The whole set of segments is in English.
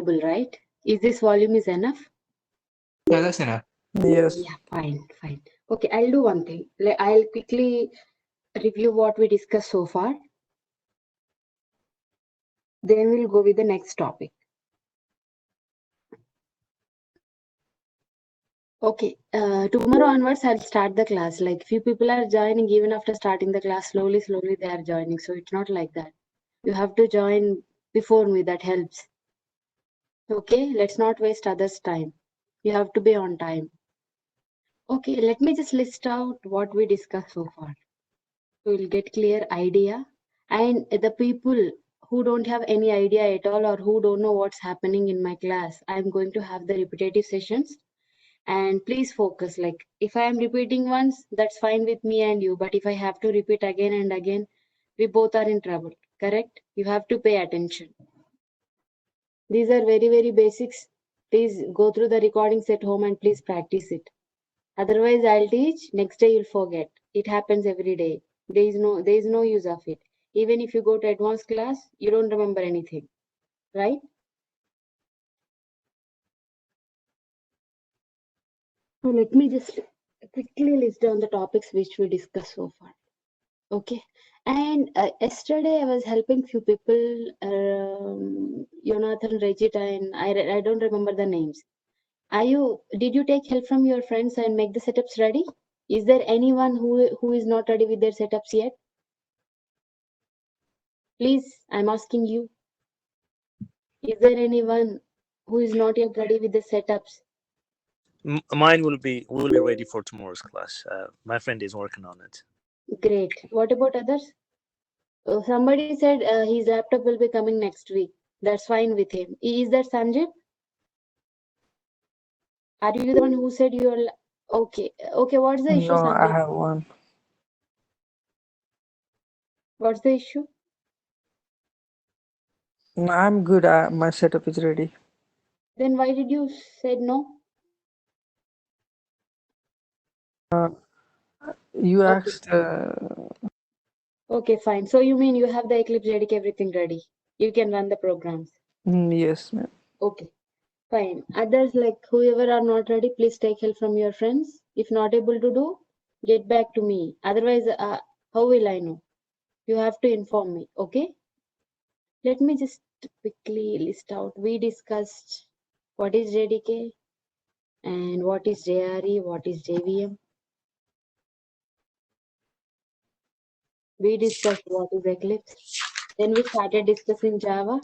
audible, right? Is this volume is enough? Yeah, that's enough. Yes. Yeah, fine. Okay, I'll do one thing. I'll quickly review what we discussed so far. Then we'll go with the next topic. Okay, tomorrow onwards I'll start the class. Like few people are joining even after starting the class. Slowly they are joining. So it's not like that. You have to join before me. That helps. Okay, let's not waste others' time. You have to be on time. Okay, let me just list out what we discussed so far. We'll get clear idea. And the people who don't have any idea at all or who don't know what's happening in my class, I'm going to have the repetitive sessions. And please focus. Like if I am repeating once, that's fine with me and you. But if I have to repeat again and again, we both are in trouble. Correct? You have to pay attention. These are very, very basics. Please go through the recordings at home and please practice it. Otherwise, I'll teach. Next day you'll forget. It happens every day. There is no use of it. Even if you go to advanced class, you don't remember anything. Right? So let me just quickly list down the topics which we discussed so far. Okay. And yesterday I was helping few people, Jonathan, Regita, and I don't remember the names. Did you take help from your friends and make the setups ready? Is there anyone who is not ready with their setups yet? Please, I'm asking you. Is there anyone who is not yet ready with the setups? Mine will be ready for tomorrow's class. My friend is working on it. Great. What about others? Somebody said his laptop will be coming next week. That's fine with him. Is that Sanjay? Are you the one who said you're okay? Okay, what's the issue, No, I Sanjay? have one. What's the issue? No, I'm good. My setup is ready. Then why did you said no? You Okay. asked. Okay, fine. So you mean you have the Eclipse JDK everything ready? You can run the programs. Yes, ma'am. Okay, fine. Others like whoever are not ready, please take help from your friends. If not able to do, get back to me. Otherwise, how will I know? You have to inform me. Okay. Let me just quickly list out. We discussed what is JDK and what is JRE, what is JVM. We discussed what is Eclipse. Then we started discussing Java.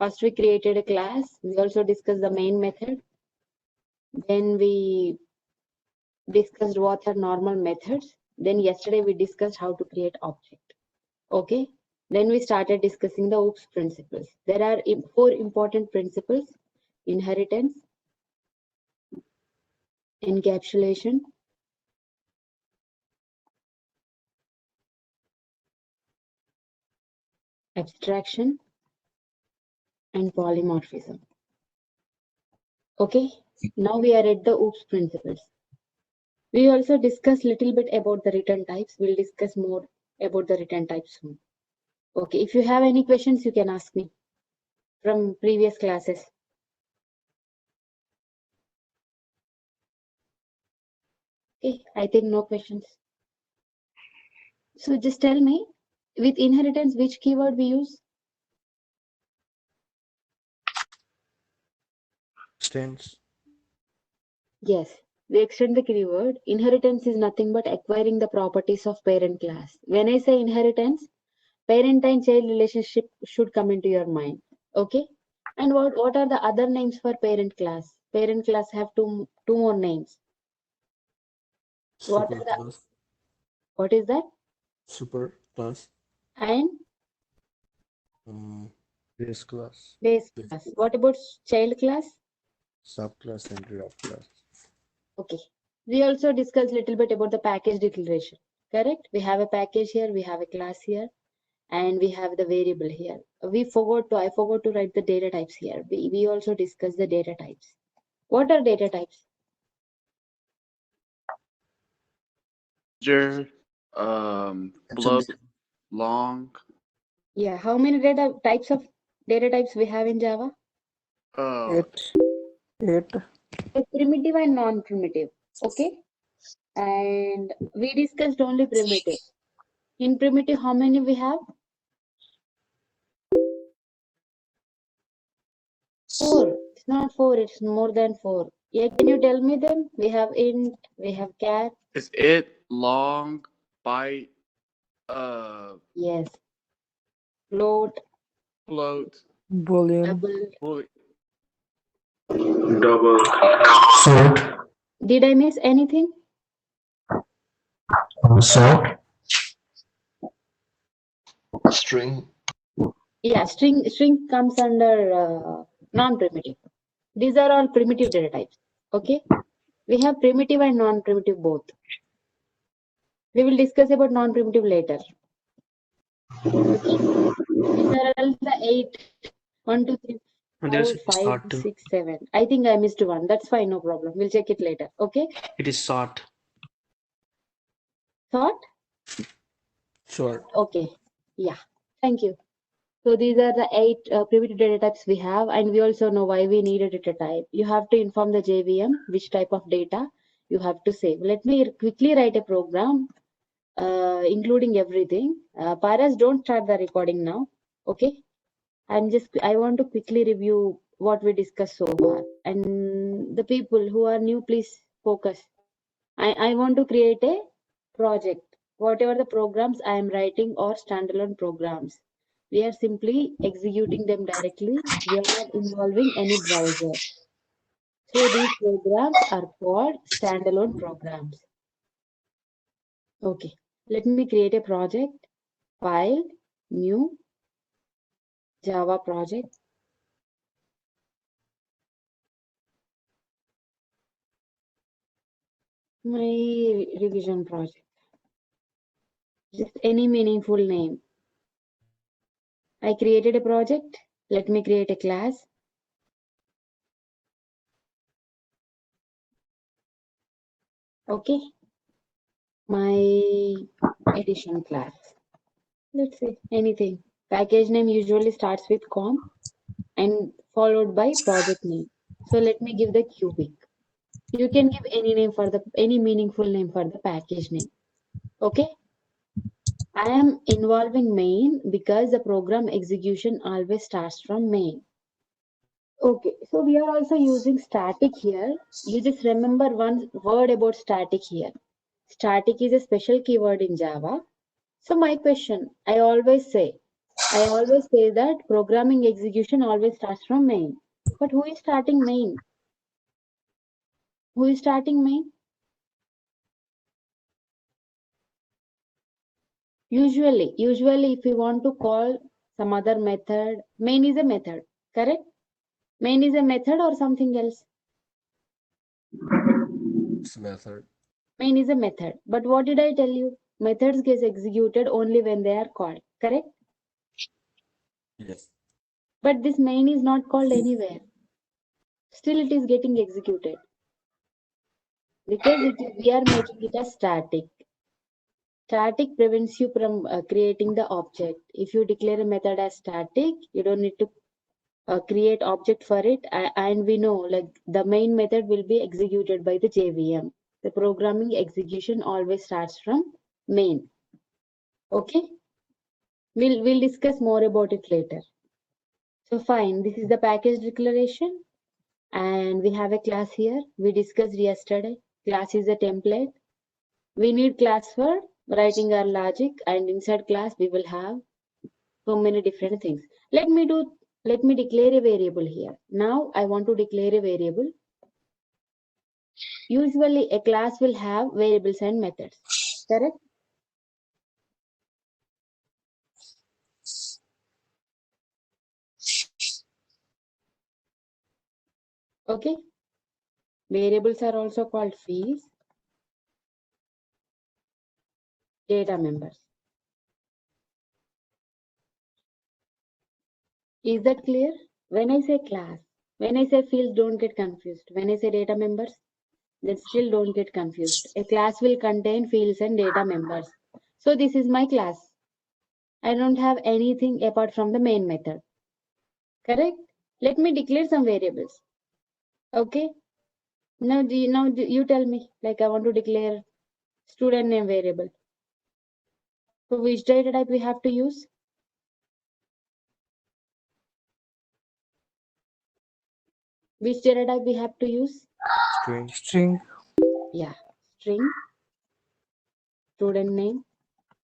First, we created a class. We also discussed the main method. Then we discussed what are normal methods. Then yesterday we discussed how to create object. Okay. Then we started discussing the OOPS principles. There are 4 important principles: inheritance, encapsulation, abstraction, and polymorphism. Okay. Now we are at the OOPS principles. We also discussed little bit about the return types. We'll discuss more about the return types soon. Okay, if you have any questions, you can ask me from previous classes. Okay, I think no questions. So just tell me, with inheritance, which keyword we use? Extends. Yes, we extend the keyword. Inheritance is nothing but acquiring the properties of parent class. When I say inheritance, parent and child relationship should come into your mind. Okay. And what are the other names for parent class? Parent class have two more names. What Super are the, class. what is that? Super class. And Base class. base class. What about child class? Subclass and derivative class. Okay. We also discussed a little bit about the package declaration. Correct? We have a package here, we have a class here, and we have the variable here. I forgot to write the data types here. We also discussed the data types. What are data types? Float, long. Yeah, how many types of data types we have in Java? Eight. Eight. A primitive and non-primitive. Okay. And we discussed only primitive. In primitive, how many we have? 4. It's not 4, it's more than 4. Yeah, can you tell me them? We have int, we have cat. Is it long, byte, Yes. Float, float, Boolean. double. double, Sort. Did I miss anything? Sort. String. Yeah, string comes under non-primitive. These are all primitive data types. Okay. We have primitive and non-primitive both. We will discuss about non-primitive later. Okay. These are all the 8. 1, 2, 3, And 4, there's 5, sort too. 6, 7. I think I missed one. That's fine, no problem. We'll check it later. Okay. It is sort. Thought? Short. Okay. Yeah. Thank you. So these are the 8 primitive data types we have, and we also know why we need a data type. You have to inform the JVM which type of data you have to save. Let me quickly write a program, including everything. Paras, don't start the recording now. Okay. I want to quickly review what we discussed so far. And the people who are new, please focus. I want to create a project. Whatever the programs I am writing or standalone programs, we are simply executing them directly. We are not involving any browser. So these programs are called standalone programs. Okay, let me create a project. File, new, Java project. My revision project. Just any meaningful name. I created a project. Let me create a class. Okay. My edition class. Let's say anything. Package name usually starts with com and followed by project name. So let me give the cubic. You can give any name for any meaningful name for the package name. Okay. I am involving main because the program execution always starts from main. Okay, so we are also using static here. You just remember one word about static here. Static is a special keyword in Java. So my question, I always say that programming execution always starts from main. But who is starting main? Who is starting main? Usually if we want to call some other method, main is a method, correct? Main is a method or something else? It's method. Main is a method. But what did I tell you? Methods get executed only when they are called, correct? Yes. But this main is not called anywhere. Still it is getting executed. Because we are making it as static. Static prevents you from creating the object. If you declare a method as static, you don't need to create object for it. And we know like the main method will be executed by the JVM. The programming execution always starts from main. Okay. We'll discuss more about it later. So fine, this is the package declaration. And we have a class here. We discussed yesterday. Class is a template. We need class for writing our logic, and inside class we will have so many different things. Let me declare a variable here. Now I want to declare a variable. Usually a class will have variables and methods, correct? Okay. Variables are also called fields, data members. Is that clear? When I say class, when I say fields, don't get confused. When I say data members, then still don't get confused. A class will contain fields and data members. So this is my class. I don't have anything apart from the main method. Correct? Let me declare some variables. Okay. Now you tell me, like I want to declare student name variable. So which data type we have to use? Which data type we have to use? String. String. Yeah, string, student name.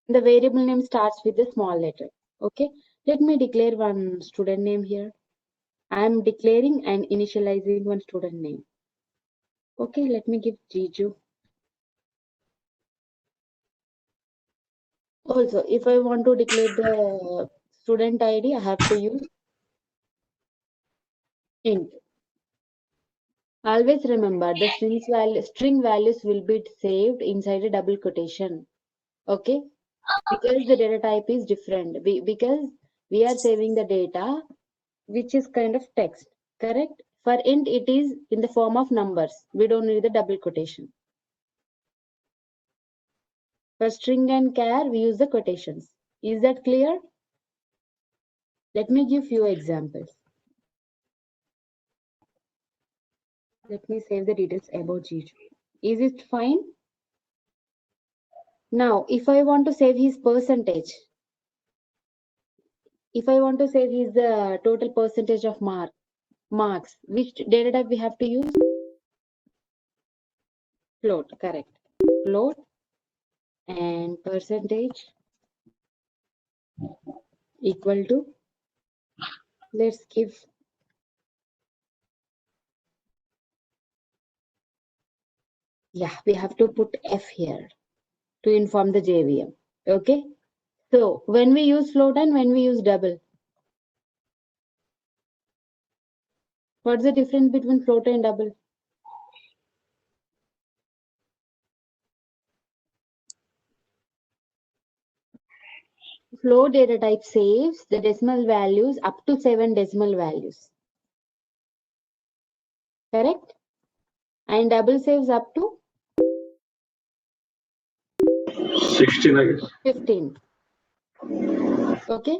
The variable name starts with a small letter. Okay, let me declare one student name here. I am declaring and initializing one student name. Okay, let me give Jiju. Also, if I want to declare the student ID, I have to use int. Always remember the string values will be saved inside a double quotation. Okay, because the data type is different. Because we are saving the data which is kind of text, correct? For int, it is in the form of numbers. We don't need the double quotation. For string and char, we use the quotations. Is that clear? Let me give few examples. Let me save the details about Jiju. Is it fine? Now, if I want to save his percentage, if I want to save his total percentage of marks, which data type we have to use? Float, correct. Float and percentage equal to, let's give, yeah, we have to put F here to inform the JVM. Okay. So when we use float and when we use double, what's the difference between float and double? Float data type saves the decimal values up to 7 decimal values. Correct? And double saves up to 16, I guess. 15. Okay.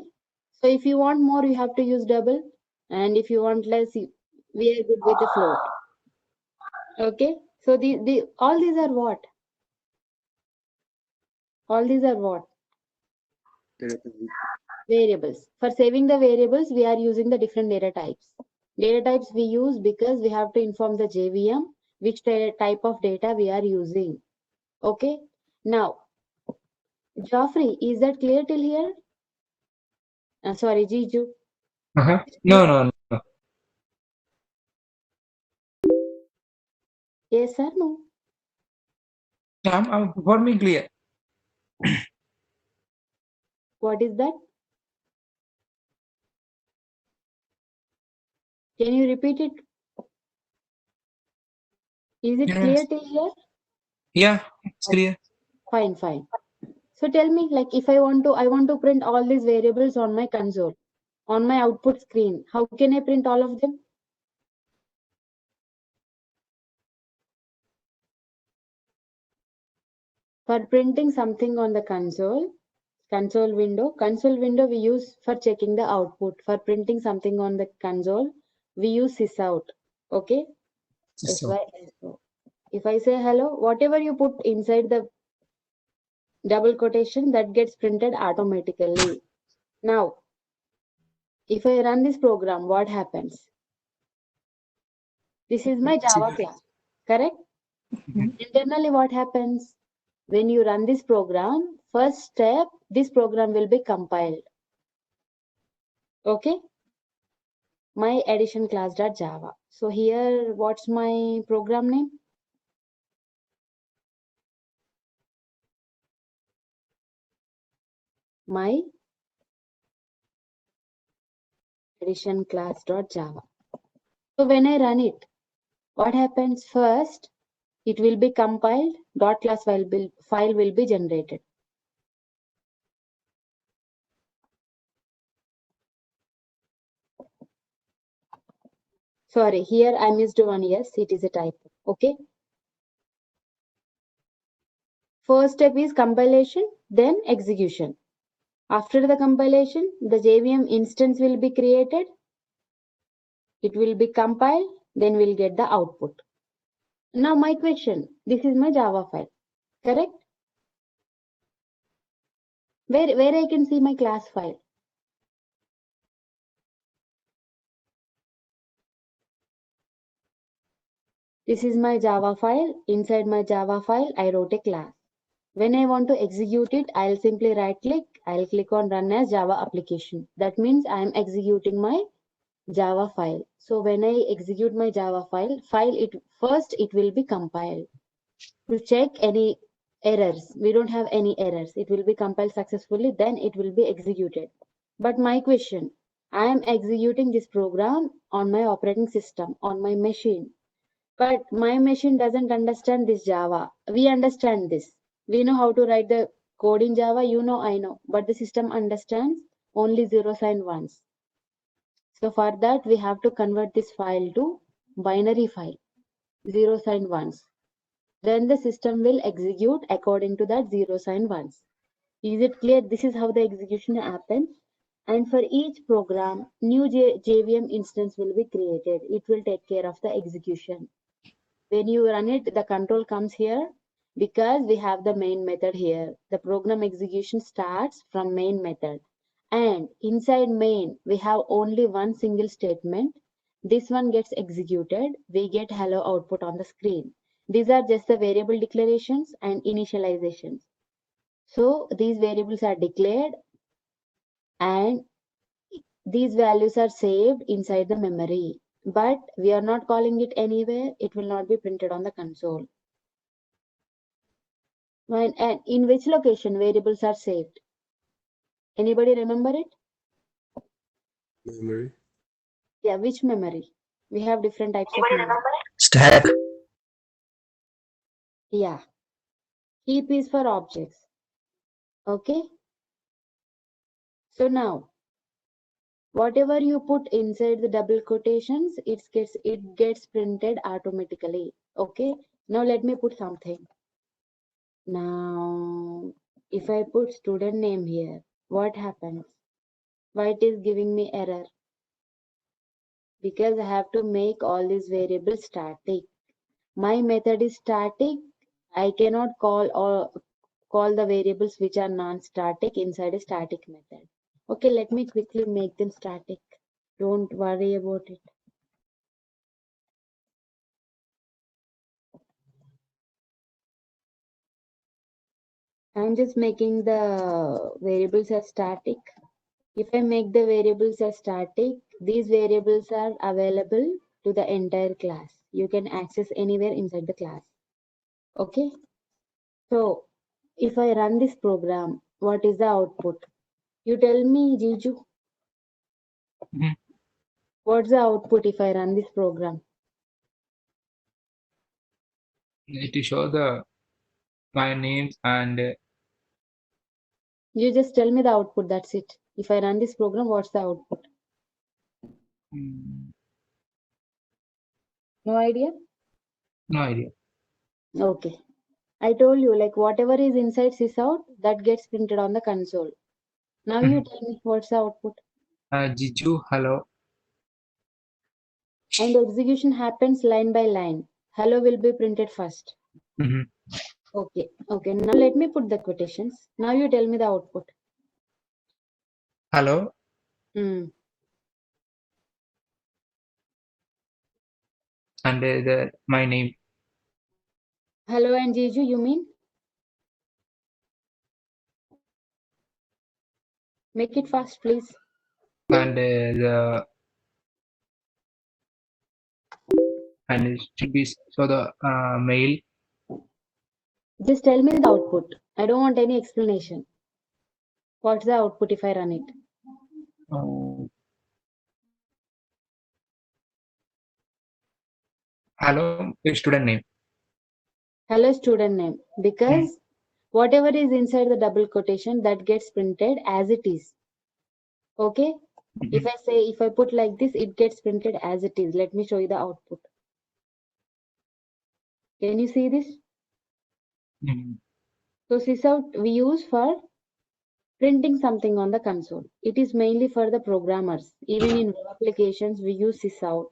So if you want more, you have to use double. And if you want less, we are good with the float. Okay. So all these are what? All these are what? Variables. For saving the variables, we are using the different data types. Data types we use because we have to inform the JVM which type of data we are using. Okay. Now, Joffrey, is that clear till here? Sorry, Jiju. No. Yes or no? For me, clear. What is that? Can you repeat it? Is it Yes. clear till here? Yeah, it's clear. Fine, fine. So tell me, like if I want to print all these variables on my console, on my output screen, how can I print all of them? For printing something on the console window we use for checking the output. For printing something on the console, we use sysout. Okay? SYSO. If I say hello, whatever you put inside the double quotation, that gets printed automatically. Now, if I run this program, what happens? This is my Java class, correct? Internally, what happens? When you run this program, first step, this program will be compiled. Okay? My addition class.java. So here, what's my program name? My addition class.java. So when I run it, what happens? First, it will be compiled, .class file will be generated. Sorry, here I missed one. Yes, it is a typo. Okay. First step is compilation, then execution. After the compilation, the JVM instance will be created. It will be compiled, then we'll get the output. Now my question, this is my Java file, correct? Where I can see my class file? This is my Java file. Inside my Java file, I wrote a class. When I want to execute it, I'll simply right click. I'll click on run as Java application. That means I'm executing my Java file. So when I execute my Java file, it will be compiled to check any errors. We don't have any errors. It will be compiled successfully, then it will be executed. But my question, I am executing this program on my operating system, on my machine. But my machine doesn't understand this Java. We understand this. We know how to write the code in Java, you know, I know. But the system understands only zeros and ones. So for that, we have to convert this file to binary file, zeros and ones. Then the system will execute according to that zeros and ones. Is it clear? This is how the execution happens. And for each program, new JVM instance will be created. It will take care of the execution. When you run it, the control comes here because we have the main method here. The program execution starts from main method. And inside main, we have only one single statement. This one gets executed. We get hello output on the screen. These are just the variable declarations and initializations. So these variables are declared and these values are saved inside the memory. But we are not calling it anywhere. It will not be printed on the console. And in which location variables are saved? Anybody remember it? Memory. Yeah, which memory? We have different types of memory. Stack. Yeah. Heap is for objects. Okay. So now, whatever you put inside the double quotations, it gets printed automatically. Okay. Now let me put something. Now, if I put student name here, what happens? Why it is giving me error? Because I have to make all these variables static. My method is static. I cannot call the variables which are non-static inside a static method. Okay, let me quickly make them static. Don't worry about it. I'm just making the variables as static. If I make the variables as static, these variables are available to the entire class. You can access anywhere inside the class. Okay. So if I run this program, what is the output? You tell me, Jiju. Mhm. What's the output if I run this program? It will show my names and You just tell me the output, that's it. If I run this program, what's the output? mm, No idea? no idea. Okay. I told you, like whatever is inside sysout, that gets printed on the console. Now you tell me what's the output. Jiju, hello. And the execution happens line by line. Hello will be printed first. Mhm. Okay. Okay. Now let me put the quotations. Now you tell me the output. Hello Hmm. and my name Hello and Jiju, you mean? Make it fast, please. and it should be so the mail. Just tell me the output. I don't want any explanation. What's the output if I run it? Hello, student name. Hello student name. Because whatever is inside the double quotation, that gets printed as it is. Okay. If I put like this, it gets printed as it is. Let me show you the output. Can you see this? Mhm. So sysout we use for printing something on the console. It is mainly for the programmers. Even in web applications, we use sysout.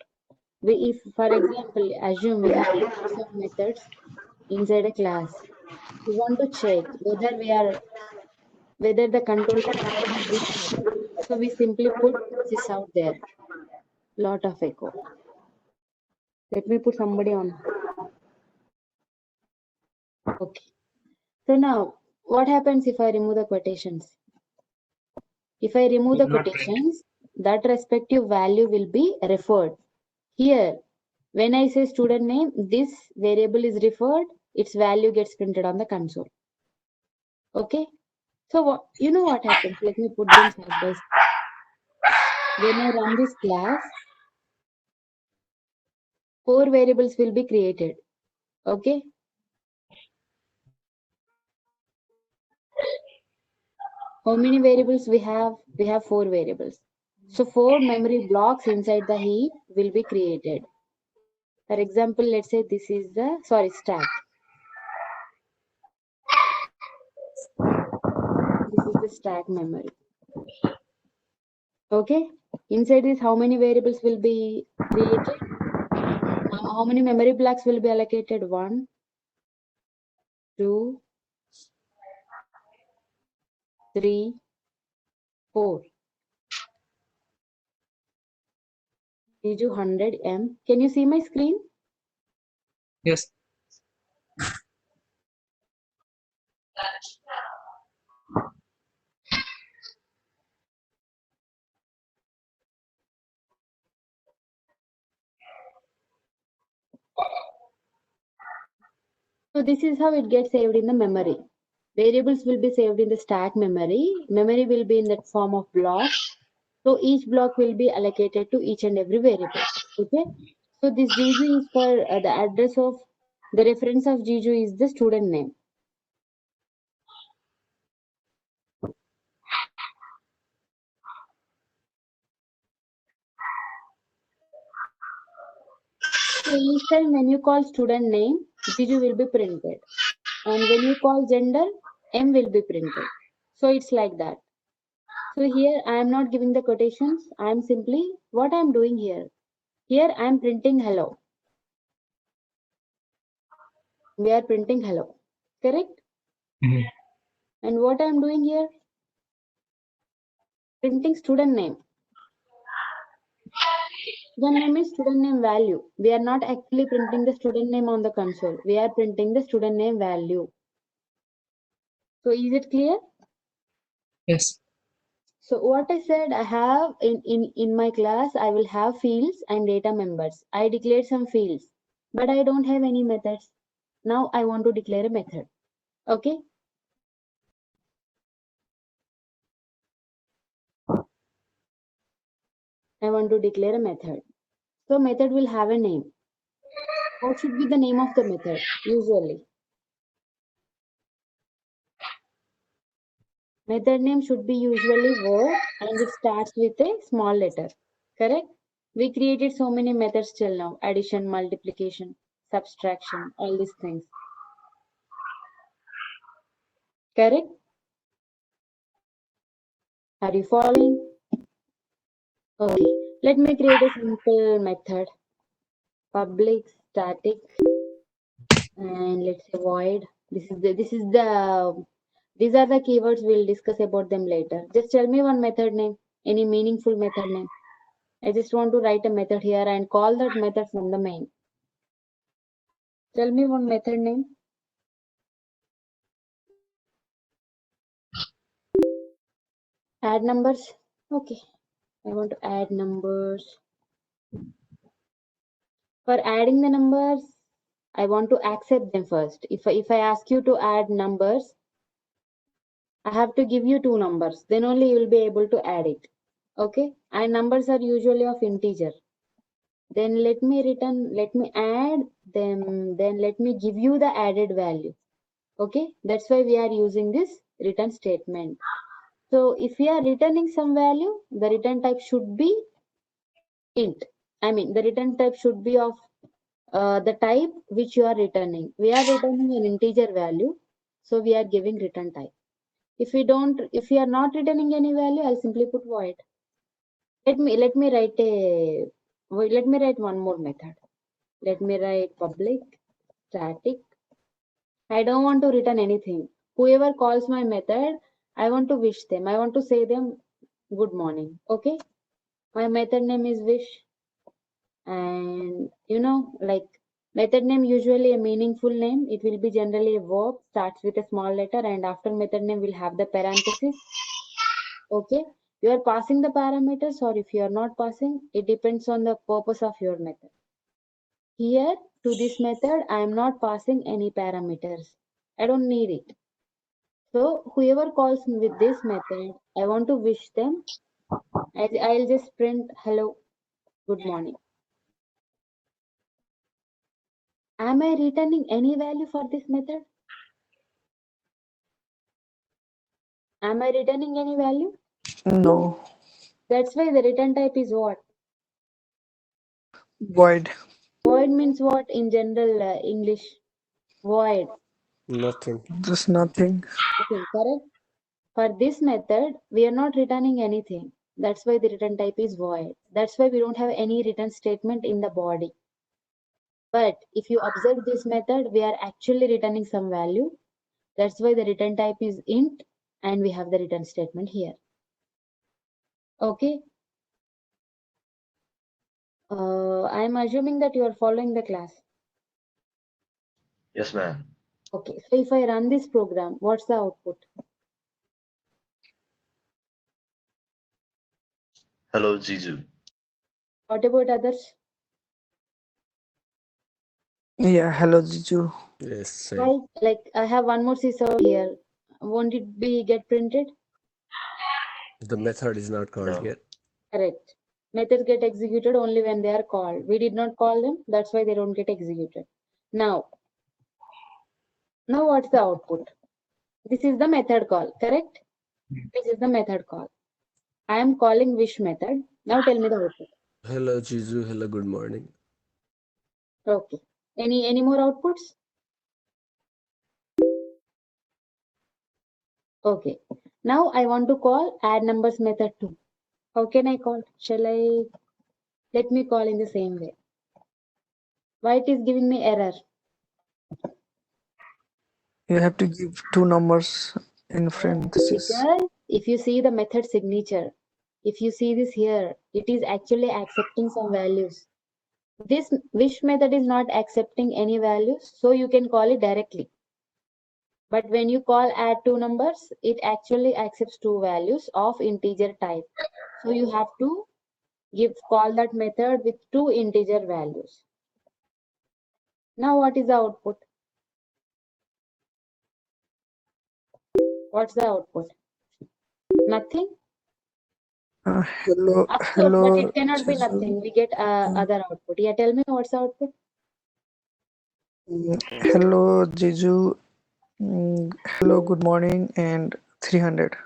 If, for example, assume we have some methods inside a class. We want to check whether the controller has this method. So we simply put sysout there. Lot of echo. Let me put somebody on. Okay. So now, what happens if I remove the quotations? If I remove the Will not print. quotations, that respective value will be referred. Here, when I say student name, this variable is referred, its value gets printed on the console. Okay? So what you know what happens? Let me put them side by side. When I run this class, 4 variables will be created. Okay? How many variables we have? We have 4 variables. So 4 memory blocks inside the heap will be created. For example, let's say this is the stack. This is the stack memory. Okay? Inside this, how many variables will be created? How many memory blocks will be allocated? 1, 2, 3, 4. Did 100 M? Can you see my screen? Yes. So this is how it gets saved in the memory. Variables will be saved in the stack memory. Memory will be in that form of blocks. So each block will be allocated to each and every variable. Okay. So this Gju is for the address of the reference of Gju is the student name. So each time when you call student name, Gju will be printed. And when you call gender, M will be printed. So it's like that. So here I am not giving the quotations. I am simply what I am doing here. Here I am printing hello. We are printing hello. Correct? Mhm. And what I am doing here? Printing student name. Student name is student name value. We are not actually printing the student name on the console. We are printing the student name value. So is it clear? Yes. So what I said, I have in my class, I will have fields and data members. I declared some fields, but I don't have any methods. Now I want to declare a method. Okay. I want to declare a method. So method will have a name. What should be the name of the method? Usually. Method name should be usually word and it starts with a small letter. Correct? We created so many methods till now. Addition, multiplication, subtraction, all these things. Correct? Are you following? Okay. Let me create a simple method. Public static and let's say void. These are the keywords. We'll discuss about them later. Just tell me one method name, any meaningful method name. I just want to write a method here and call that method from the main. Tell me one method name. Add numbers. Okay. I want to add numbers. For adding the numbers, I want to accept them first. If I ask you to add numbers, I have to give you 2 numbers. Then only you will be able to add it. Okay. And numbers are usually of integer. Then let me add them. Then let me give you the added value. Okay. That's why we are using this return statement. So if we are returning some value, the return type should be int. I mean, the return type should be of the type which you are returning. We are returning an integer value. So we are giving return type. If we are not returning any value, I'll simply put void. Let me write one more method. Let me write public static. I don't want to return anything. Whoever calls my method, I want to wish them. I want to say them good morning. Okay. My method name is wish. And like method name, usually a meaningful name. It will be generally a verb, starts with a small letter, and after method name will have the parenthesis. Okay. You are passing the parameters, or if you are not passing, it depends on the purpose of your method. Here to this method, I am not passing any parameters. I don't need it. So whoever calls me with this method, I want to wish them. I'll just print hello, good morning. Am I returning any value for this method? Am I returning any value? No. That's why the return type is what? Void. Void means what in general English? Void. Nothing. Just nothing. Nothing, correct? For this method, we are not returning anything. That's why the return type is void. That's why we don't have any return statement in the body. But if you observe this method, we are actually returning some value. That's why the return type is int, and we have the return statement here. Okay. I'm assuming that you are following the class. Yes, ma'am. Okay. So if I run this program, what's the output? Hello, Jizu. What about others? Yeah, hello Jiju. Yes, same. Right? Like I have one more sysout here. Won't it be get printed? The method is not called No. yet. Correct. Methods get executed only when they are called. We did not call them. That's why they don't get executed. Now what's the output? This is the method call, correct? This is the method call. I am calling wish method. Now tell me the output. Hello, Jizu. Hello, good morning. Okay. Any more outputs? Okay. Now I want to call add numbers method too. How can I call? Let me call in the same way. Why it is giving me error? You have to give two numbers in parentheses. Because if you see the method signature, if you see this here, it is actually accepting some values. This wish method is not accepting any values, so you can call it directly. But when you call add two numbers, it actually accepts two values of integer type. So you have to call that method with two integer values. Now what is the output? What's the output? Nothing? Hello, Of course, hello. but it cannot be Jiju. nothing. We get other output. Yeah, tell me what's the output? Hello, Jiju. Hello, good morning, and 300.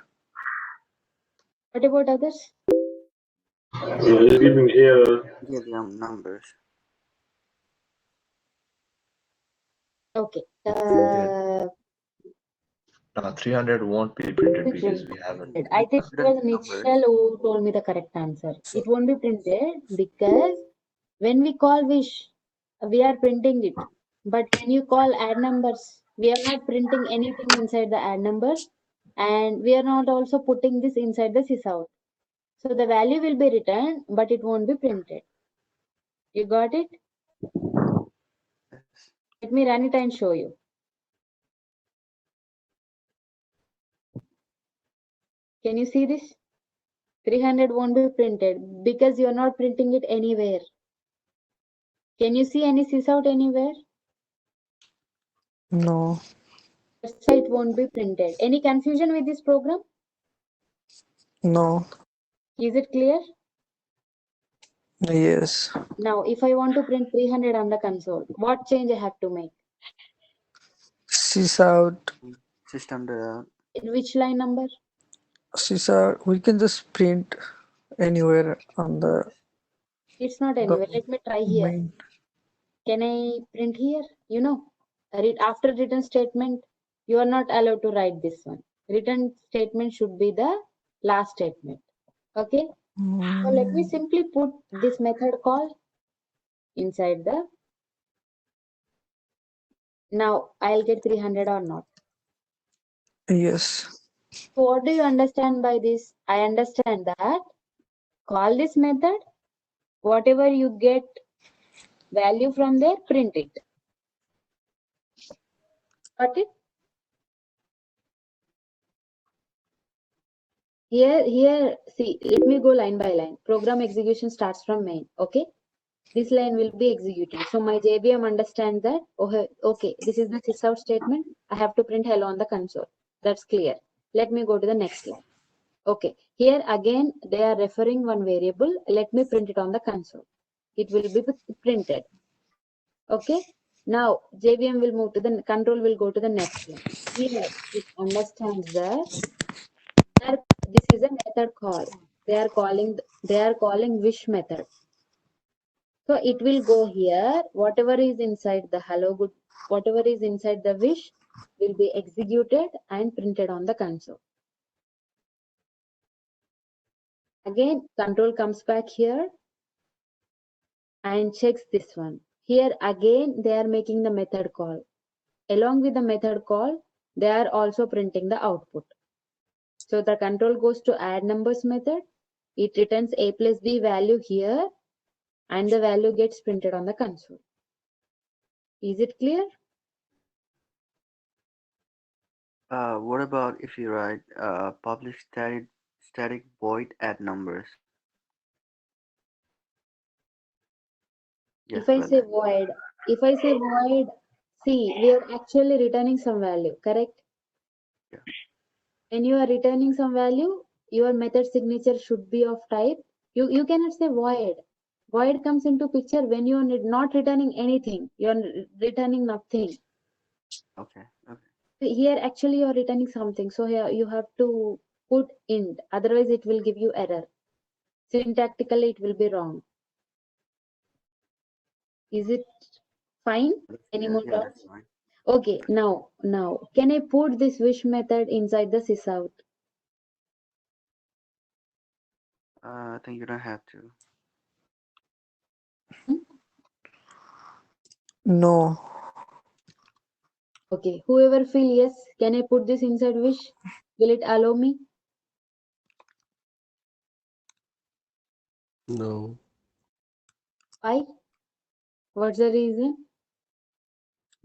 What about others? It's giving error. Give them numbers. Okay. Printed. 300 won't be printed Be because printed. we haven't. I think it was Nichal who told me the correct answer. It won't be printed because when we call wish, we are printing it. But when you call add numbers, we are not printing anything inside the add numbers, and we are not also putting this inside the sysout. So the value will be returned, but it won't be printed. You got it? Let me run it and show you. Can you see this? 300 won't be printed because you're not printing it anywhere. Can you see any sysout anywhere? No. That's why it won't be printed. Any confusion with this program? No. Is it clear? Yes. Now, if I want to print 300 on the console, what change I have to make? Sysout. System to Which line number? Sysout. We can just print anywhere on the It's not anywhere. Let me try here. main. Can I print here? After return statement, you are not allowed to write this one. Return statement should be the last statement. Okay. So let me simply put this method call inside the. Now I'll get 300 or not. Yes. So what do you understand by this? I understand that call this method, whatever you get value from there, print it. Got it? Here, see, let me go line by line. Program execution starts from main. Okay. This line will be executing. So my JVM understands that, okay, this is the sysout statement. I have to print hello on the console. That's clear. Let me go to the next line. Okay, here again, they are referring one variable. Let me print it on the console. It will be printed. Okay, now JVM will move to the control, will go to the next line. Here, it understands that this is a method call. They are calling wish method. So it will go here, whatever is inside the hello good, whatever is inside the wish will be executed and printed on the console. Again, control comes back here and checks this one. Here again, they are making the method call. Along with the method call, they are also printing the output. So the control goes to add numbers method. It returns a plus b value here and the value gets printed on the console. Is it clear? What about if you write public static void add numbers? Yes, If I well say then. void, see, we are actually returning some value, correct? Yeah. When you are returning some value, your method signature should be of type. You cannot say void. Void comes into picture when you are not returning anything. You are returning nothing. Okay. Here actually you are returning something. So here you have to put int. Otherwise it will give you error. Syntactically it will be wrong. Is it fine? Any more Yeah, doubts? that's fine. Okay, now, can I put this wish method inside the sysout? I think you don't have to. No. Okay, whoever feel yes, can I put this inside wish? Will it allow me? No, Why? What's the reason?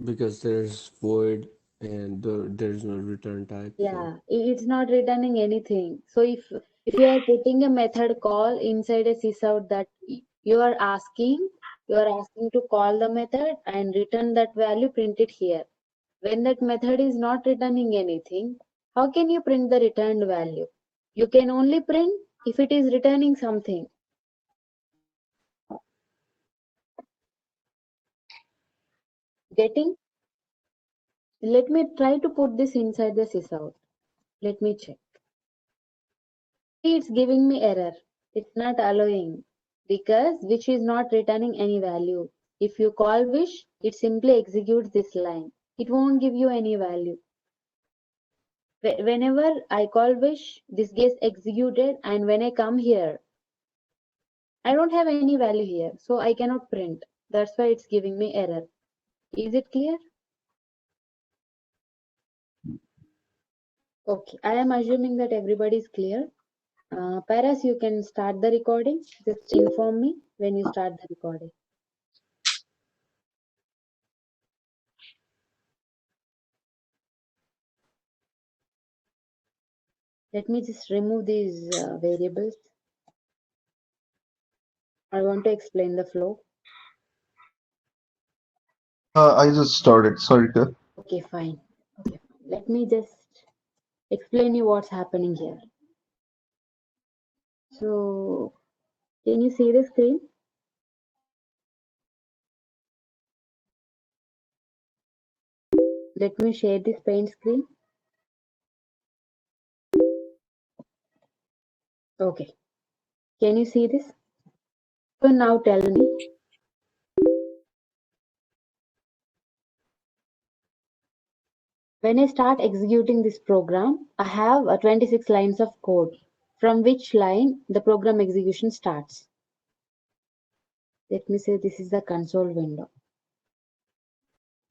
because there's void and there's no return type. So Yeah, it's not returning anything. So if you are putting a method call inside a sysout that you are asking to call the method and return that value, print it here. When that method is not returning anything, how can you print the returned value? You can only print if it is returning something. Getting? Let me try to put this inside the sysout. Let me check. See, it's giving me error. It's not allowing because wish is not returning any value. If you call wish, it simply executes this line. It won't give you any value. Whenever I call wish, this gets executed, and when I come here, I don't have any value here, so I cannot print. That's why it's giving me error. Is it clear? Okay, I am assuming that everybody is clear. Paras, you can start the recording. Just inform me when you start the recording. Let me just remove these variables. I want to explain the flow. I just started. Sorry, sir. Okay, fine. Okay, let me just explain you what's happening here. So, can you see the screen? Let me share this paint screen. Okay. Can you see this? So now tell me, When I start executing this program, I have 26 lines of code. From which line the program execution starts? Let me say this is the console window.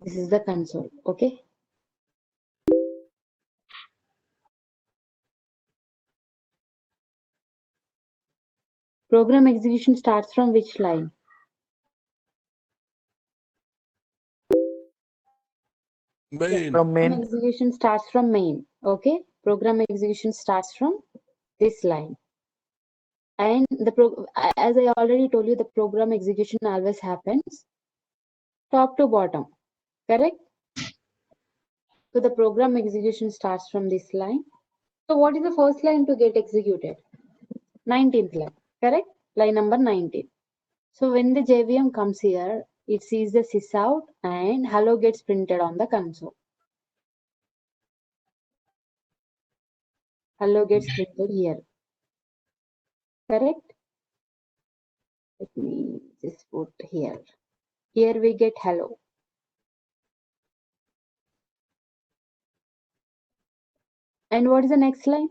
This is the console, okay? Program execution starts from which line? Main. From Program main. execution starts from main, okay? Program execution starts from this line. And as I already told you, the program execution always happens top to bottom, correct? So the program execution starts from this line. So what is the first line to get executed? 19th line, correct? Line number 19. So when the JVM comes here, it sees the sysout and hello gets printed on the console. Hello gets printed here, correct? Let me just put here. Here we get hello. And what is the next line?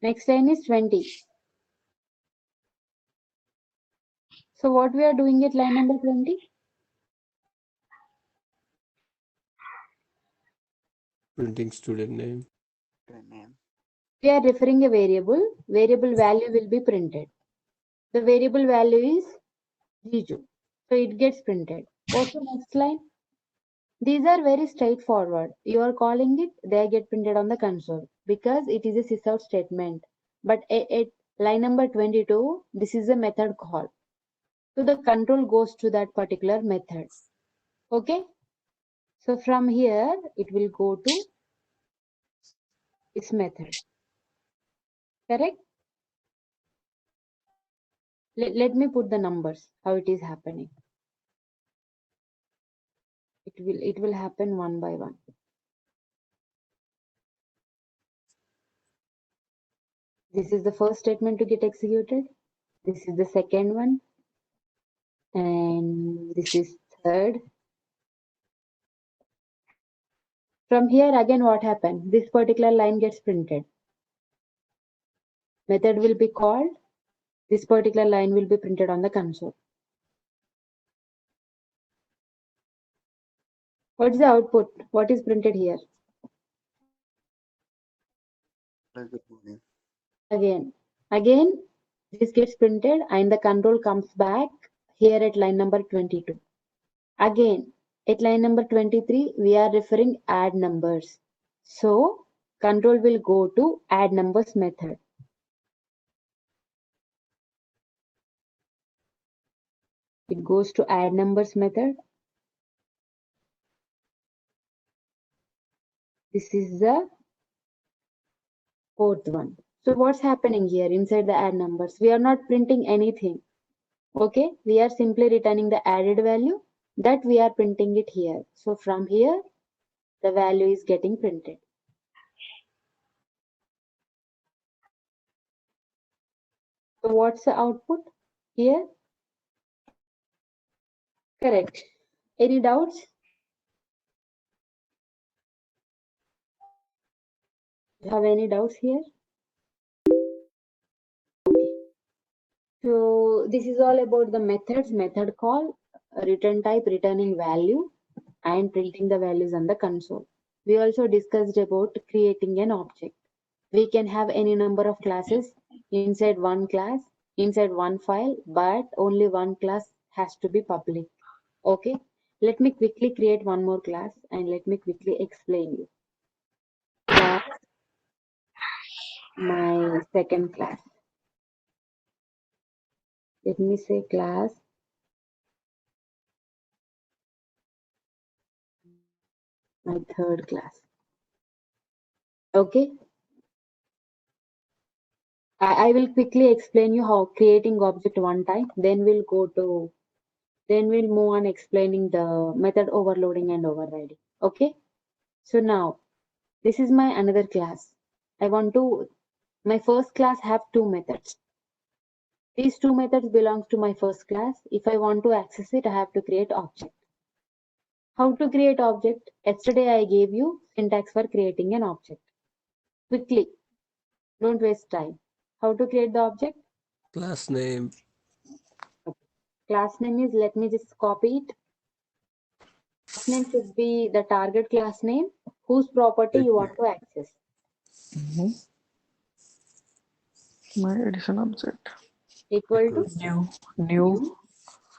Next line is 20. So what we are doing at line number 20? Printing student name. Name. We are referring a variable. Variable value will be printed. The variable value is Jiju. So it gets printed. What's the next line? These are very straightforward. You are calling it, they get printed on the console because it is a sysout statement. But at line number 22, this is a method call. So the control goes to that particular method. Okay? So from here, it will go to this method. Correct? Let me put the numbers, how it is happening. It will happen one by one. This is the first statement to get executed. This is the second one. And this is third. From here again what happened? This particular line gets printed. Method will be called. This particular line will be printed on the console. What is the output? What is printed here? Good morning. Again, this gets printed and the control comes back here at line number 22. Again, at line number 23, we are referring add numbers. So, control will go to add numbers method. It goes to add numbers method. This is the fourth one. So what's happening here inside the add numbers? We are not printing anything. Okay, we are simply returning the added value that we are printing it here. So from here, the value is getting printed. So what's the output here? Correct. Any doubts? You have any doubts here? So this is all about the methods, method call, return type, returning value, and printing the values on the console. We also discussed about creating an object. We can have any number of classes inside one class, inside one file, but only one class has to be public. Okay, let me quickly create one more class and let me quickly explain you. Class, my second class. Let me say class my third class. Okay, I will quickly explain you how creating object one time, then we'll move on explaining the method overloading and overriding. Okay, so now this is my another class. My first class have two methods. These two methods belongs to my first class. If I want to access it, I have to create object. How to create object? Yesterday I gave you syntax for creating an object. Quickly, don't waste time. How to create the object? Class name. Class name is, let me just copy it. Class name should be the target class name whose property you want to access. My addition object. Equal to New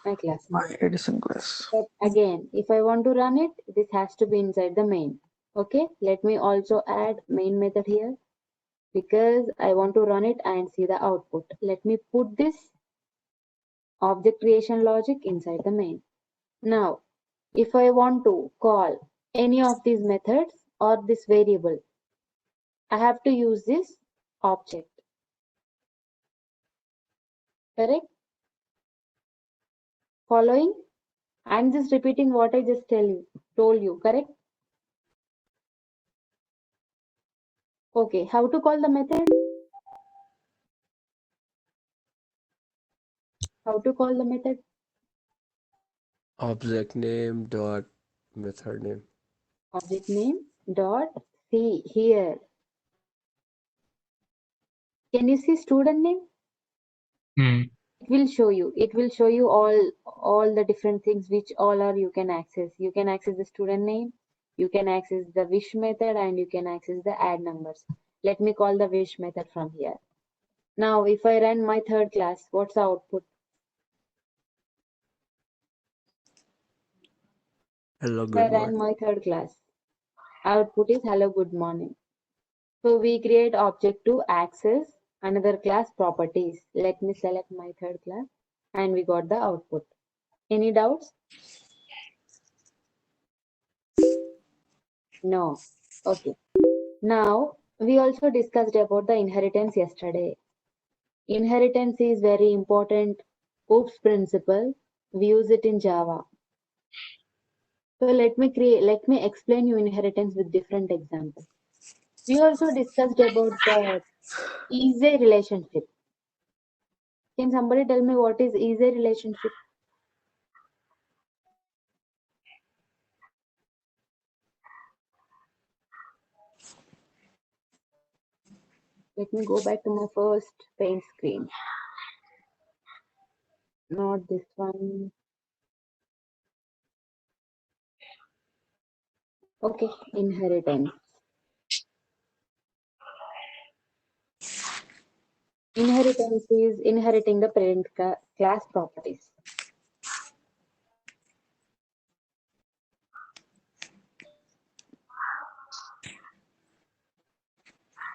my class name. my addition class. But again, if I want to run it, this has to be inside the main. Okay, let me also add main method here because I want to run it and see the output. Let me put this object creation logic inside the main. Now, if I want to call any of these methods or this variable, I have to use this object. Correct? Following? I'm just repeating what I just told you, correct? Okay, how to call the method? How to call the method? Object name dot method name. Object name dot see here. Can you see student name? Hmm. It will show you all the different things which all are you can access. You can access the student name, you can access the wish method, and you can access the add numbers. Let me call the wish method from here. Now if I run my third class, what's the output? Hello, If I good run morning. my third class, output is hello good morning. So we create object to access another class properties. Let me select my third class and we got the output. Any doubts? No. Okay. Now we also discussed about the inheritance yesterday. Inheritance is very important. OOPS principle. We use it in Java. So let me explain you inheritance with different examples. We also discussed about the easy relationship. Can somebody tell me what is easy relationship? Let me go back to my first paint screen. Not this one. Okay, inheritance. Inheritance is inheriting the parent class properties.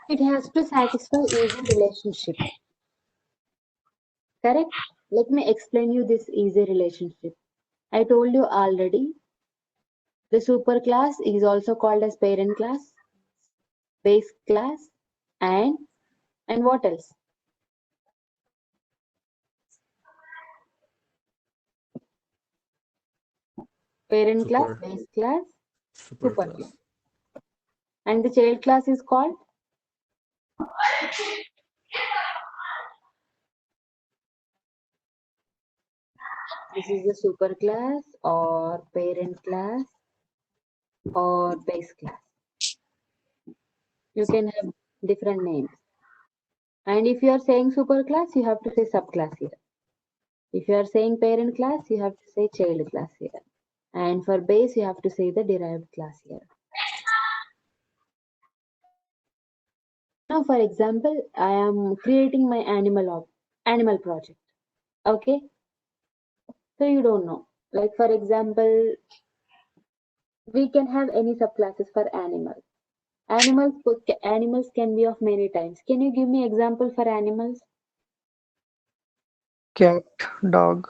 It has to satisfy easy relationship. Correct? Let me explain you this easy relationship. I told you already. The superclass is also called as parent class, base class, and what else? Parent class, Super base class, super superclass. class. And the child class is called? This is the superclass or parent class or base class. You can have different names. And if you are saying superclass, you have to say subclass here. If you are saying parent class, you have to say child class here. And for base, you have to say the derived class here. Now, for example, I am creating my animal project. Okay. So you don't know. Like for example, we can have any subclasses for animals. Animals can be of many types. Can you give me example for animals? Cat, dog.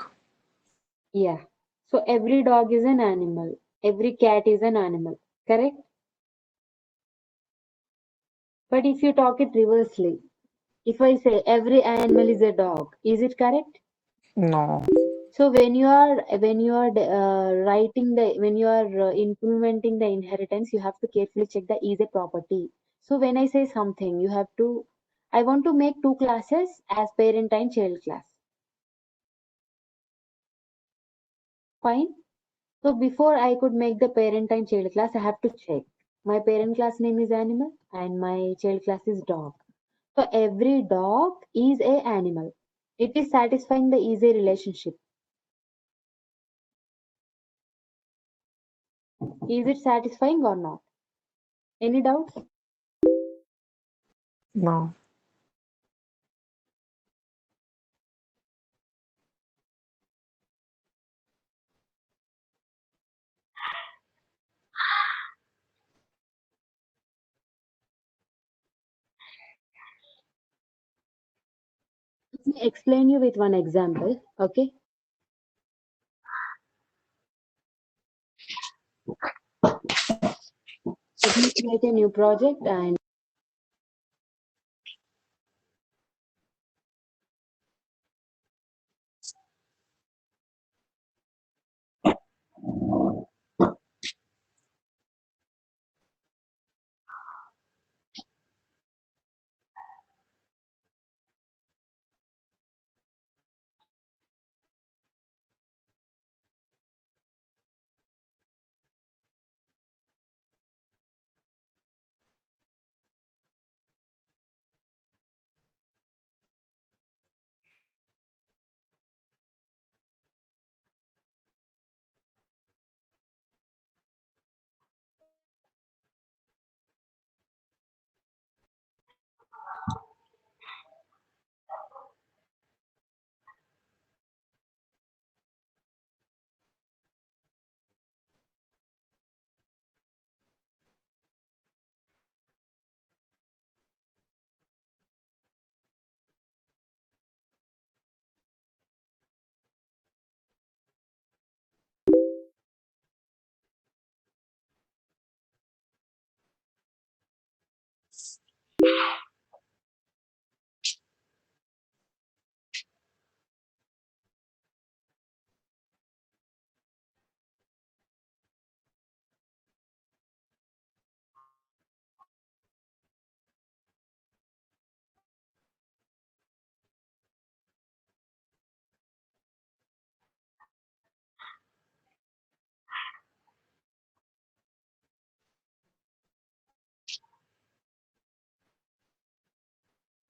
Yeah. So every dog is an animal. Every cat is an animal. Correct? But if you talk it reversely, if I say every animal is a dog, is it correct? No. So when you are implementing the inheritance, you have to carefully check the easy property. So when I say something, you have to, I want to make two classes as parent and child class. Fine. So before I could make the parent and child class, I have to check. My parent class name is animal and my child class is dog. So every dog is a animal. It is satisfying the easy relationship. Is it satisfying or not? Any doubts? No. Let me explain you with one example. Okay. Let me create a new project and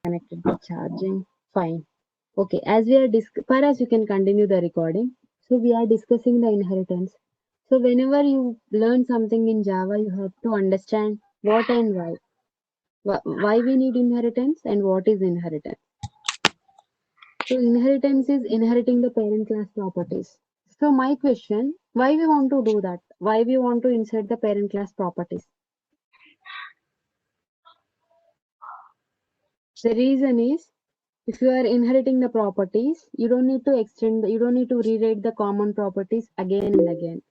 connected the charging. Fine. Okay, as we are Paras, you can continue the recording. So we are discussing the inheritance. So whenever you learn something in Java, you have to understand what and why. Why we need inheritance and what is inheritance. So inheritance is inheriting the parent class properties. So my question, why we want to do that? Why we want to insert the parent class properties? The reason is, if you are inheriting the properties, you don't need to you don't need to rewrite the common properties again and again.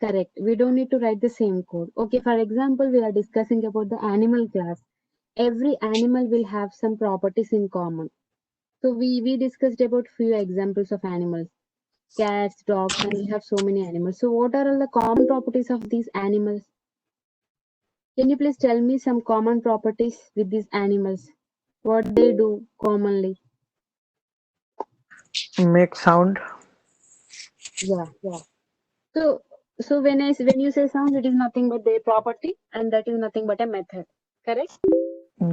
Correct. We don't need to write the same code. Okay, for example, we are discussing about the animal class. Every animal will have some properties in common. So we discussed about few examples of animals. Cats, dogs, and we have so many animals. So what are all the common properties of these animals? Can you please tell me some common properties with these animals? What they do commonly? Make sound. Yeah. So when you say sound, it is nothing but their property, and that is nothing but a method. Correct?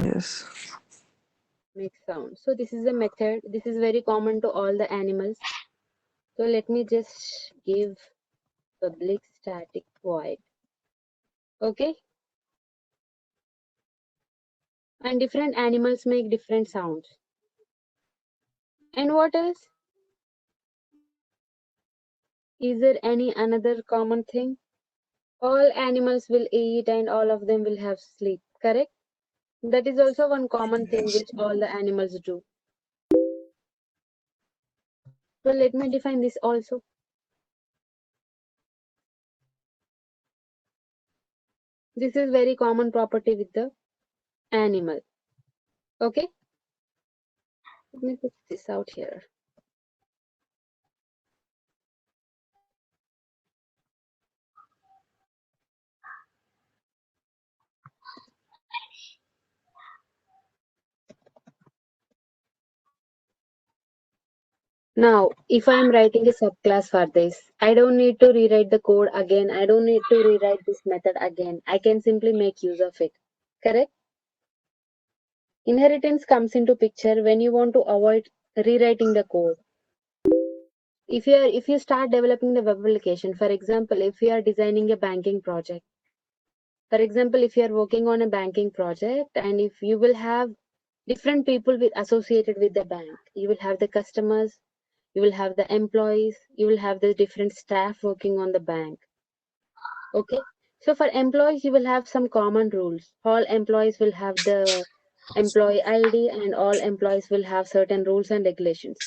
Yes. Make sound. So this is a method. This is very common to all the animals. So let me just give public static void. Okay? And different animals make different sounds. And what else? Is there any another common thing? All animals will eat and all of them will have sleep. Correct? That is also one common thing which all the animals do. So let me define this also. This is very common property with the animal. Okay? Let me put this out here. Now, if I am writing a subclass for this, I don't need to rewrite the code again. I don't need to rewrite this method again. I can simply make use of it. Correct? Inheritance comes into picture when you want to avoid rewriting the code. If you start developing the web application, for example, if you are designing a banking project, for example, if you are working on a banking project and if you will have different people associated with the bank, you will have the customers, you will have the employees, you will have the different staff working on the bank. Okay, so for employees, you will have some common rules. All employees will have the employee ID and all employees will have certain rules and regulations.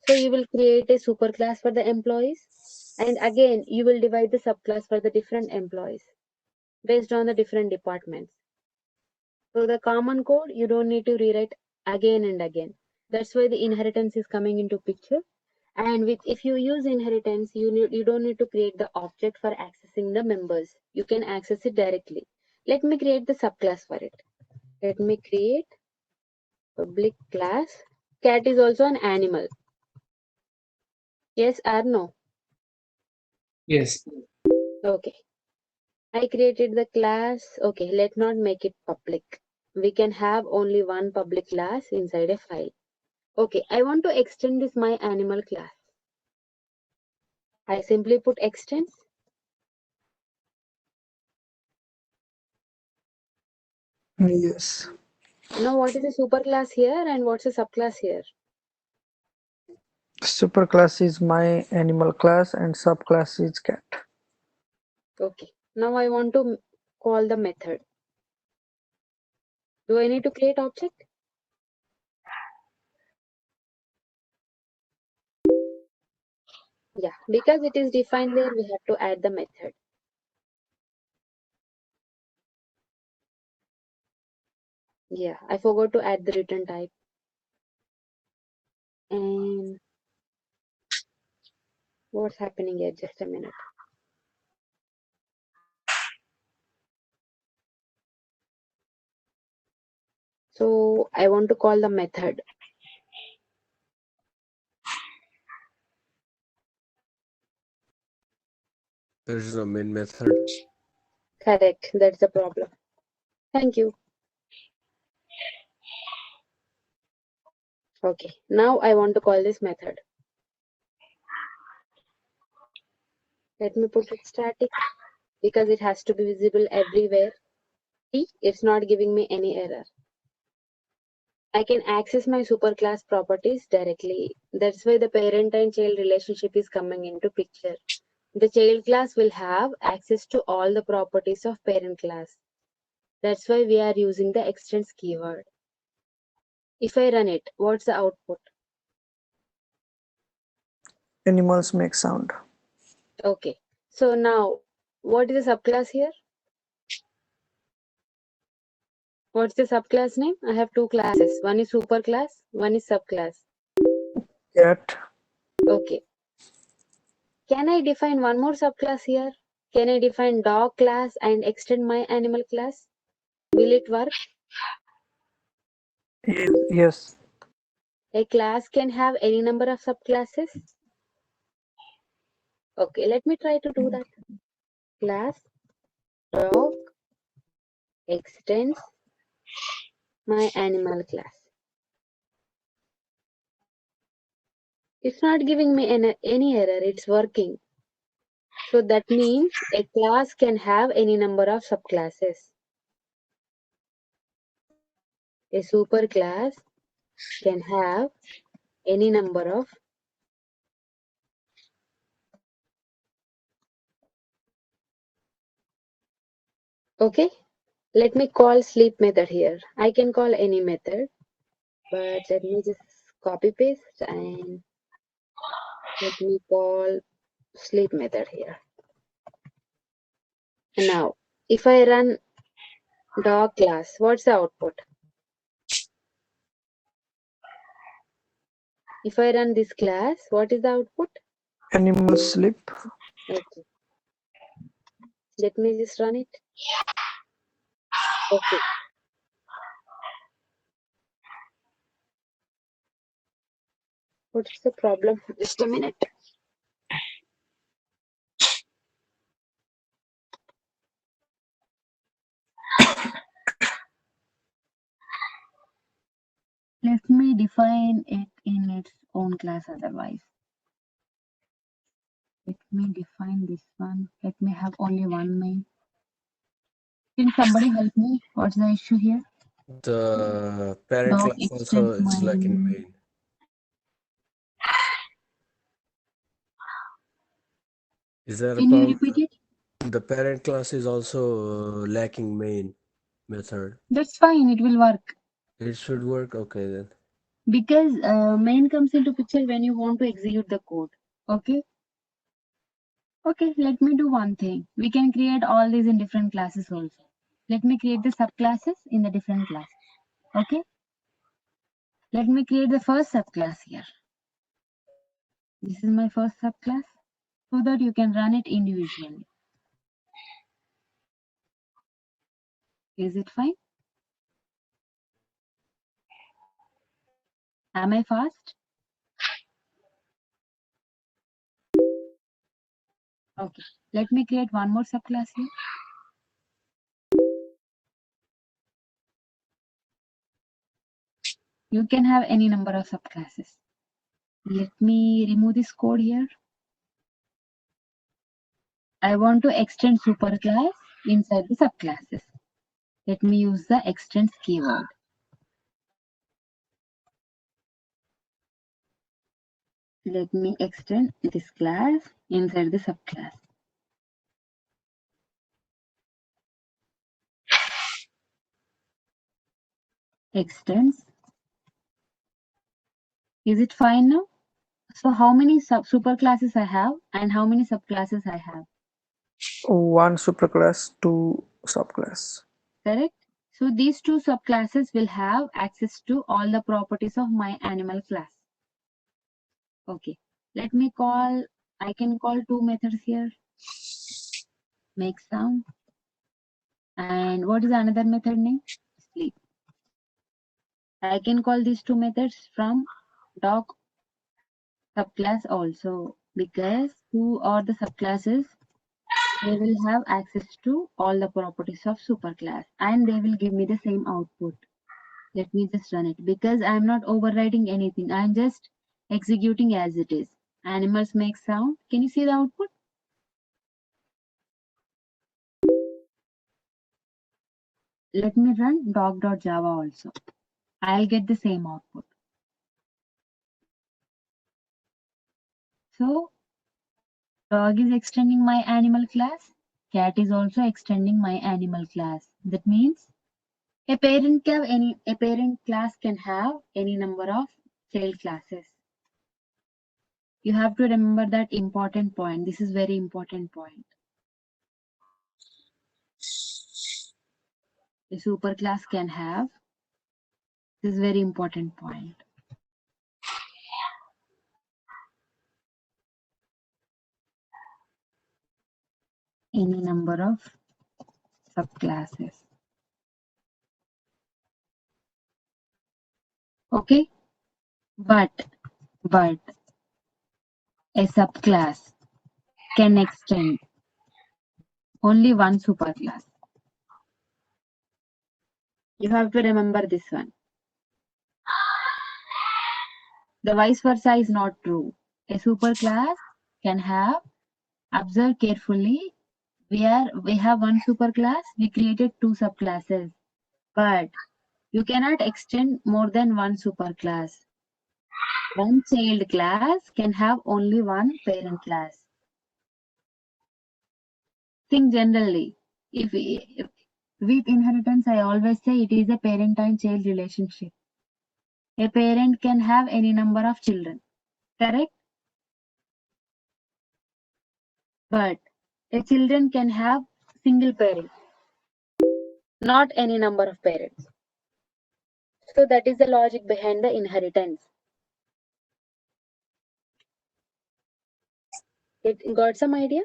So you will create a superclass for the employees, and again you will divide the subclass for the different employees based on the different departments. So the common code you don't need to rewrite again and again. That's why the inheritance is coming into picture. And if you use inheritance, you don't need to create the object for accessing the members. You can access it directly. Let me create the subclass for it. Let me create public class. Cat is also an animal. Yes or no? Yes. Okay. I created the class. Okay, let's not make it public. We can have only one public class inside a file. Okay, I want to extend this my animal class. I simply put extends. Yes. Now what is a superclass here and what's a subclass here? Superclass is my animal class and subclass is cat. Okay, now I want to call the method. Do I need to create object? Yeah, because it is defined there, we have to add the method. Yeah, I forgot to add the return type. And what's happening here? Just a minute. So I want to call the method. There's no main method. Correct, that's the problem. Thank you. Okay, now I want to call this method. Let me put it static because it has to be visible everywhere. See, it's not giving me any error. I can access my superclass properties directly. That's why the parent and child relationship is coming into picture. The child class will have access to all the properties of parent class. That's why we are using the extends keyword. If I run it, what's the output? Animals make sound. Okay, so now what is the subclass here? What's the subclass name? I have two classes. One is superclass, one is subclass. Cat. Okay. Can I define one more subclass here? Can I define dog class and extend my animal class? Will it work? Yes. A class can have any number of subclasses. Okay, let me try to do that. Class dog extends my animal class. It's not giving me any error, it's working. So that means a class can have any number of subclasses. A superclass can have any number of okay. Let me call sleep method here. I can call any method, but let me just copy paste and let me call sleep method here. Now, if I run dog class, what's the output? If I run this class, what is the output? Animals sleep. Okay. Let me just run it. Okay. What's the problem? Just a minute. Let me define it in its own class otherwise. Let me define this one. Let me have only one main. Can somebody help me? What's the issue here? The parent Doc class also extends is lacking main. main. Is that a Can you problem? repeat it? The parent class is also lacking main method. That's fine. It will work. It should work. Okay then. Because main comes into picture when you want to execute the code. Okay. Okay. Let me do one thing. We can create all these in different classes also. Let me create the subclasses in the different classes. Okay. Let me create the first subclass here. This is my first subclass, so that you can run it individually. Is it fine? Am I fast? Okay. Let me create one more subclass here. You can have any number of subclasses. Let me remove this code here. I want to extend superclass inside the subclasses. Let me use the extends keyword. Let me extend this class inside the subclass. Extends. Is it fine now? So how many superclasses I have and how many subclasses I have? One superclass, two subclass. Correct? So these two subclasses will have access to all the properties of my animal class. Okay. Let me call, I can call two methods here. Make sound. And what is another method name? Sleep. I can call these two methods from dog subclass also, because two are the subclasses, they will have access to all the properties of superclass and they will give me the same output. Let me just run it because I'm not overriding anything. I'm just executing as it is. Animals make sound. Can you see the output? Let me run dog.java also. I'll get the same output. So dog is extending my animal class. Cat is also extending my animal class. That means a parent class can have any number of child classes. You have to remember that important point. This is very important point. A superclass can have. This is very important point. Any number of subclasses. Okay, but a subclass can extend only one superclass. You have to remember this one. The vice versa is not true. A superclass can have, observe carefully, we have one superclass, we created two subclasses, but you cannot extend more than one superclass. One child class can have only one parent class. Think generally. If with inheritance, I always say it is a parent and child relationship. A parent can have any number of children, correct? But a children can have single parent, not any number of parents. So that is the logic behind the inheritance. It got some idea?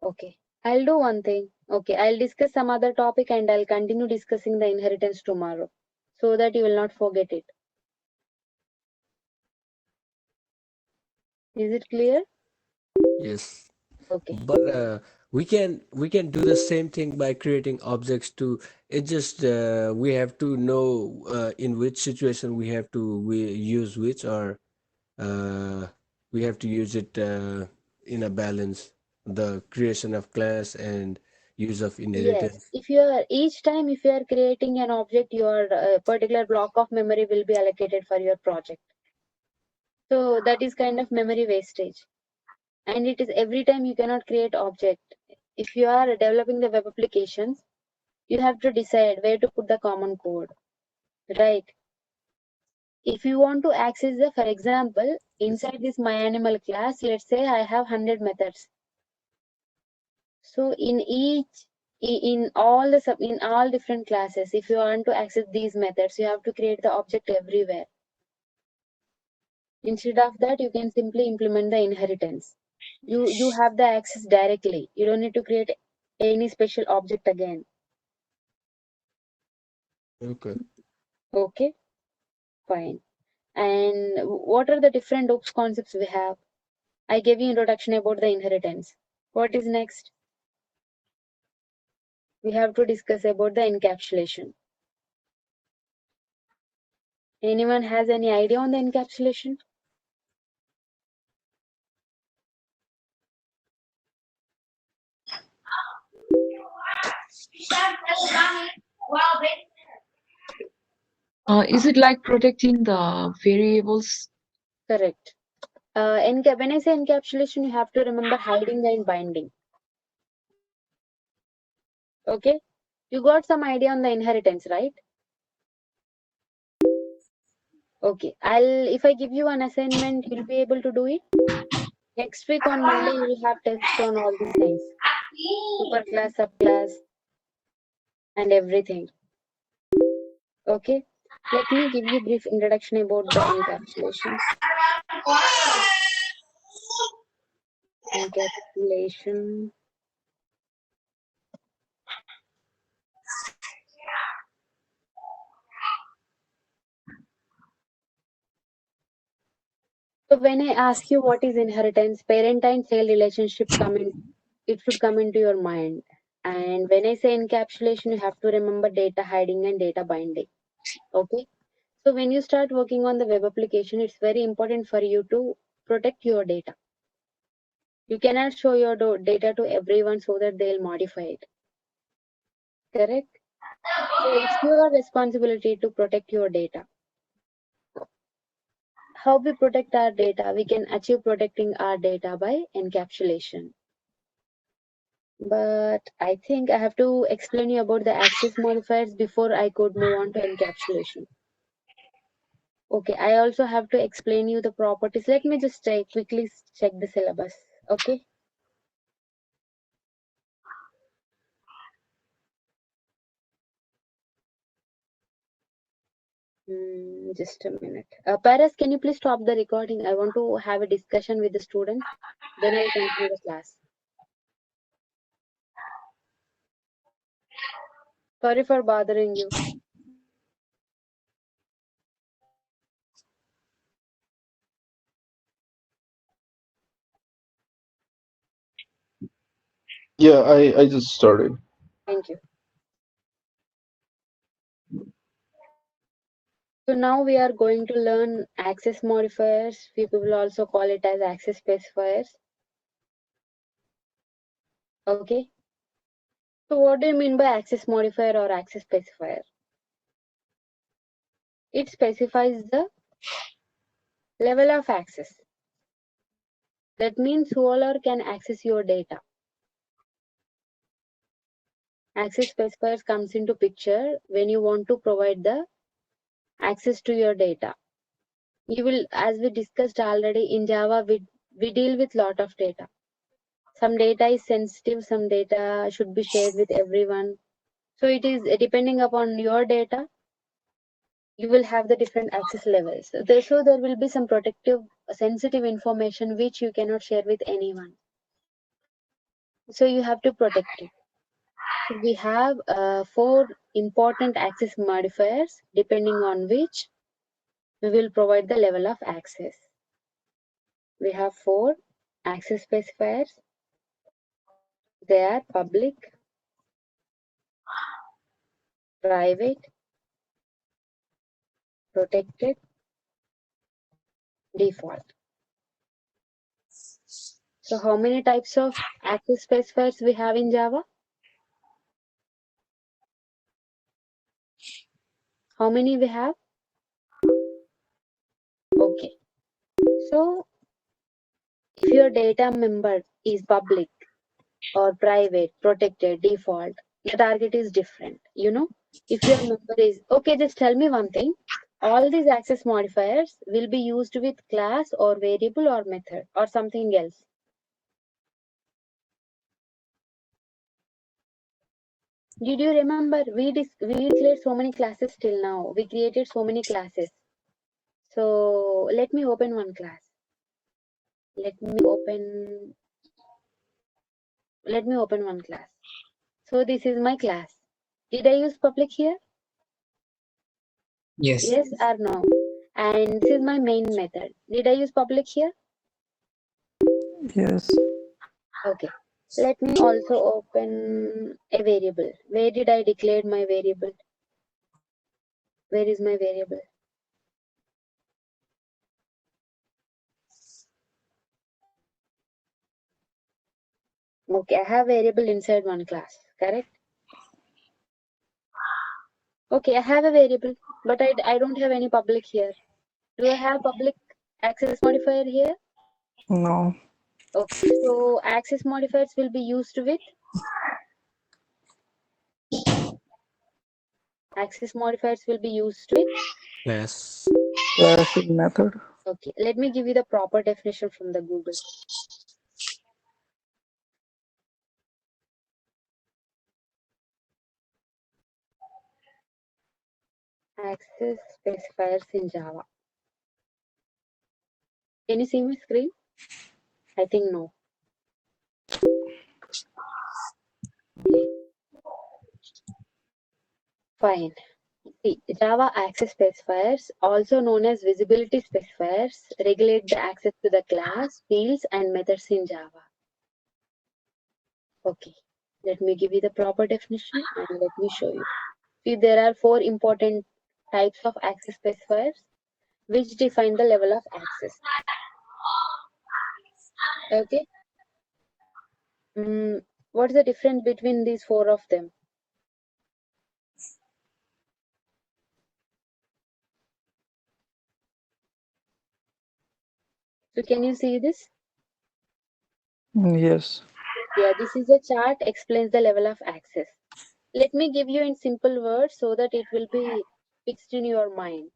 Okay, I'll do one thing. Okay, I'll discuss some other topic and I'll continue discussing the inheritance tomorrow so that you will not forget it. Is it clear? Yes. Okay. But we can do the same thing by creating objects too. It just we have to know in which situation we use which, or uh, we have to use it in a balance, the creation of class and use of Yes, inheritance. if you are each time if you are creating an object, your particular block of memory will be allocated for your project. So that is kind of memory wastage. And it is every time you cannot create object. If you are developing the web applications, you have to decide where to put the common code, right? If you want to access the, for example, inside this MyAnimal class, let's say I have 100 methods. So in each, in all the in all different classes, if you want to access these methods, you have to create the object everywhere. Instead of that, you can simply implement the inheritance. You have the access directly. You don't need to create any special object again. Okay. Okay, fine. And what are the different OOPS concepts we have? I gave you introduction about the inheritance. What is next? We have to discuss about the encapsulation. Anyone has any idea on the encapsulation? Is it like protecting the variables? Correct. When I say encapsulation, you have to remember hiding and binding. Okay, you got some idea on the inheritance, right? Okay, if I give you an assignment, you'll be able to do it. Next week on Monday, you will have test on all these things. Superclass, subclass, and everything. Okay, let me give you brief introduction about the encapsulation. Encapsulation. So when I ask you what is inheritance, parent and child relationship it should come into your mind. And when I say encapsulation, you have to remember data hiding and data binding. Okay. So when you start working on the web application, it's very important for you to protect your data. You cannot show your data to everyone so that they'll modify it. Correct? So it's your responsibility to protect your data. How we protect our data? We can achieve protecting our data by encapsulation. But I think I have to explain you about the access modifiers before I could move on to encapsulation. Okay, I also have to explain you the properties. Let me just quickly check the syllabus. Okay. Just a minute. Paras, can you please stop the recording? I want to have a discussion with the students. Then I'll continue the class. Sorry for bothering you. Yeah, I just started. Thank you. So now we are going to learn access modifiers. People will also call it as access specifiers. Okay. So what do you mean by access modifier or access specifier? It specifies the level of access. That means whoever can access your data. Access specifiers comes into picture when you want to provide the access to your data. You will, as we discussed already in Java, we deal with lot of data. Some data is sensitive, some data should be shared with everyone. So it is depending upon your data, you will have the different access levels. So there will be some protective, sensitive information which you cannot share with anyone. So you have to protect it. So we have 4 important access modifiers, depending on which we will provide the level of access. We have 4 access specifiers. They are public, private, protected, default. So how many types of access specifiers we have in Java? How many we have? Okay. So if your data member is public or private, protected, default, the target is different. You know, if your member is okay, just tell me one thing. All these access modifiers will be used with class or variable or method or something else. Did you remember we declared so many classes till now? We created so many classes. So let me open one class. Let me open one class. So this is my class. Did I use public here? Yes. Yes or no? And this is my main method. Did I use public here? Yes. Okay. Let me also open a variable. Where did I declare my variable? Where is my variable? Okay, I have variable inside one class, correct? Okay, I have a variable, but I don't have any public here. Do I have public access modifier here? No. Okay, so access modifiers will be used with Yes. Class is method. Okay, let me give you the proper definition from the Google. Access specifiers in Java. Can you see my screen? I think no. Fine. See, Java access specifiers, also known as visibility specifiers, regulate the access to the class, fields, and methods in Java. Okay, let me give you the proper definition and let me show you. See, there are 4 important types of access specifiers which define the level of access. Okay. What's the difference between these 4 of them? So can you see this? Yes. Yeah, this is a chart explains the level of access. Let me give you in simple words so that it will be fixed in your mind.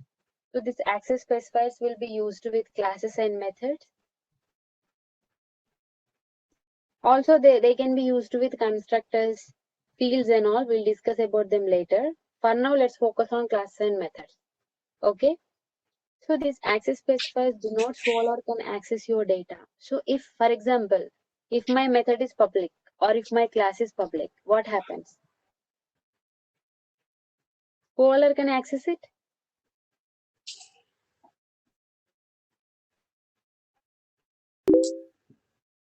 So this access specifiers will be used with classes and methods. Also, they can be used with constructors, fields and all. We'll discuss about them later. For now, let's focus on classes and methods. Okay. So these access specifiers do not show or can access your data. So if, for example, if my method is public or if my class is public, what happens? Caller can access it.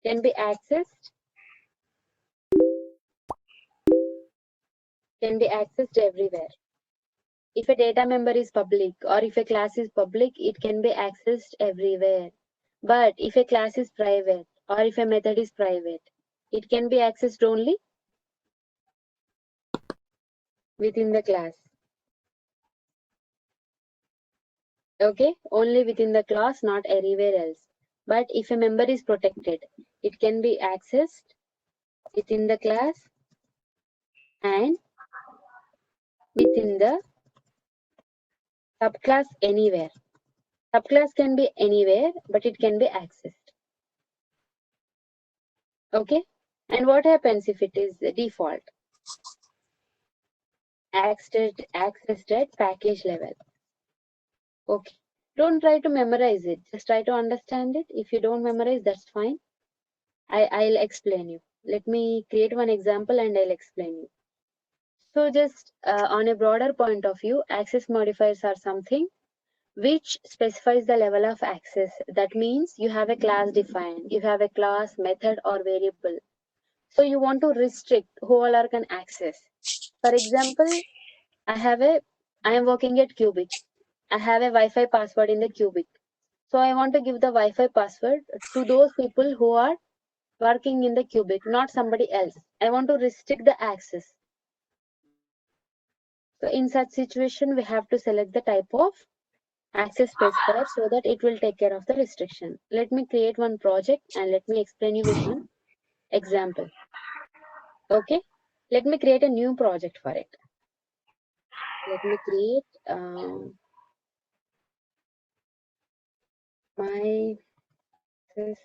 Can be accessed. Can be accessed everywhere. If a data member is public or if a class is public, it can be accessed everywhere. But if a class is private or if a method is private, it can be accessed only within the class. Okay, only within the class, not everywhere else. But if a member is protected, it can be accessed within the class and within the subclass anywhere. Subclass can be anywhere, but it can be accessed. Okay, and what happens if it is the default? Accessed at package level. Okay, don't try to memorize it, just try to understand it. If you don't memorize, that's fine. I'll explain you. Let me create one example and I'll explain you. So just on a broader point of view, access modifiers are something which specifies the level of access. That means you have a class defined, you have a class, method or variable. So you want to restrict who all are can access. For example, I am working at Cubic. I have a Wi-Fi password in the Cubic. So I want to give the Wi-Fi password to those people who are working in the Cubic, not somebody else. I want to restrict the access. So in such situation, we have to select the type of access specifier so that it will take care of the restriction. Let me create one project and let me explain you with one example. Okay, let me create a new project for it. Let me create my access.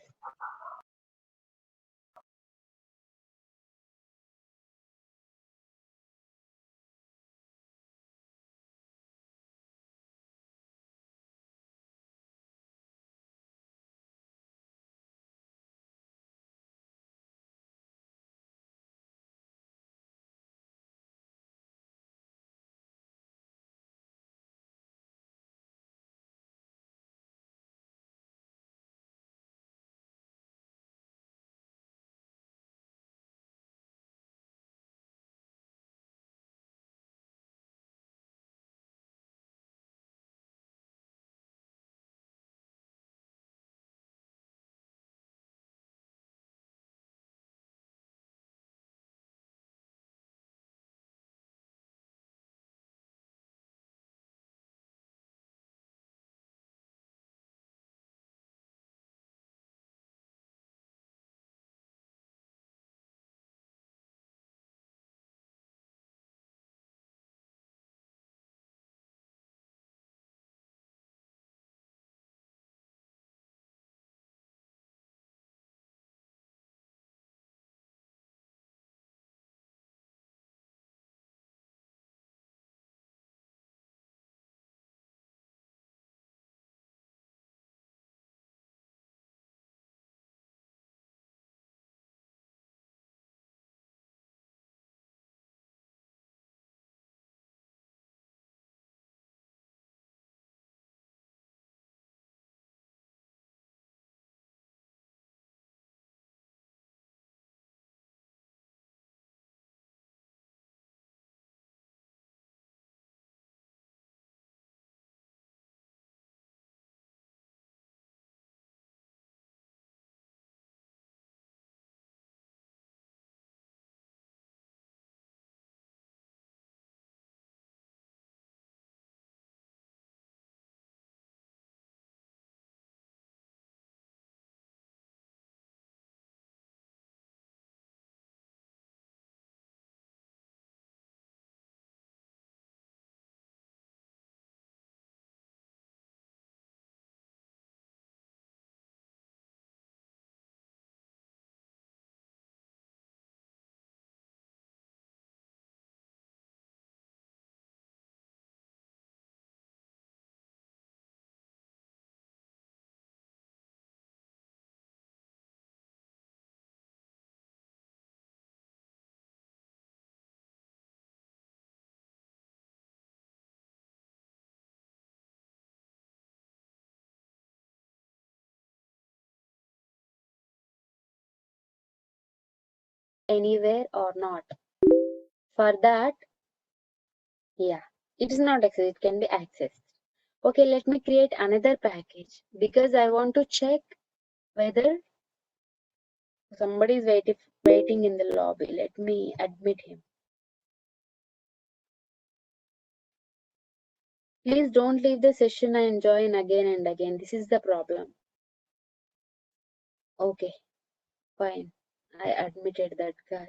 Anywhere or not. For that, yeah, it is not access, it can be accessed. Okay, let me create another package because I want to check whether somebody is waiting in the lobby. Let me admit him. Please don't leave the session and join again and again. This is the problem. Okay, fine. I admitted that guy.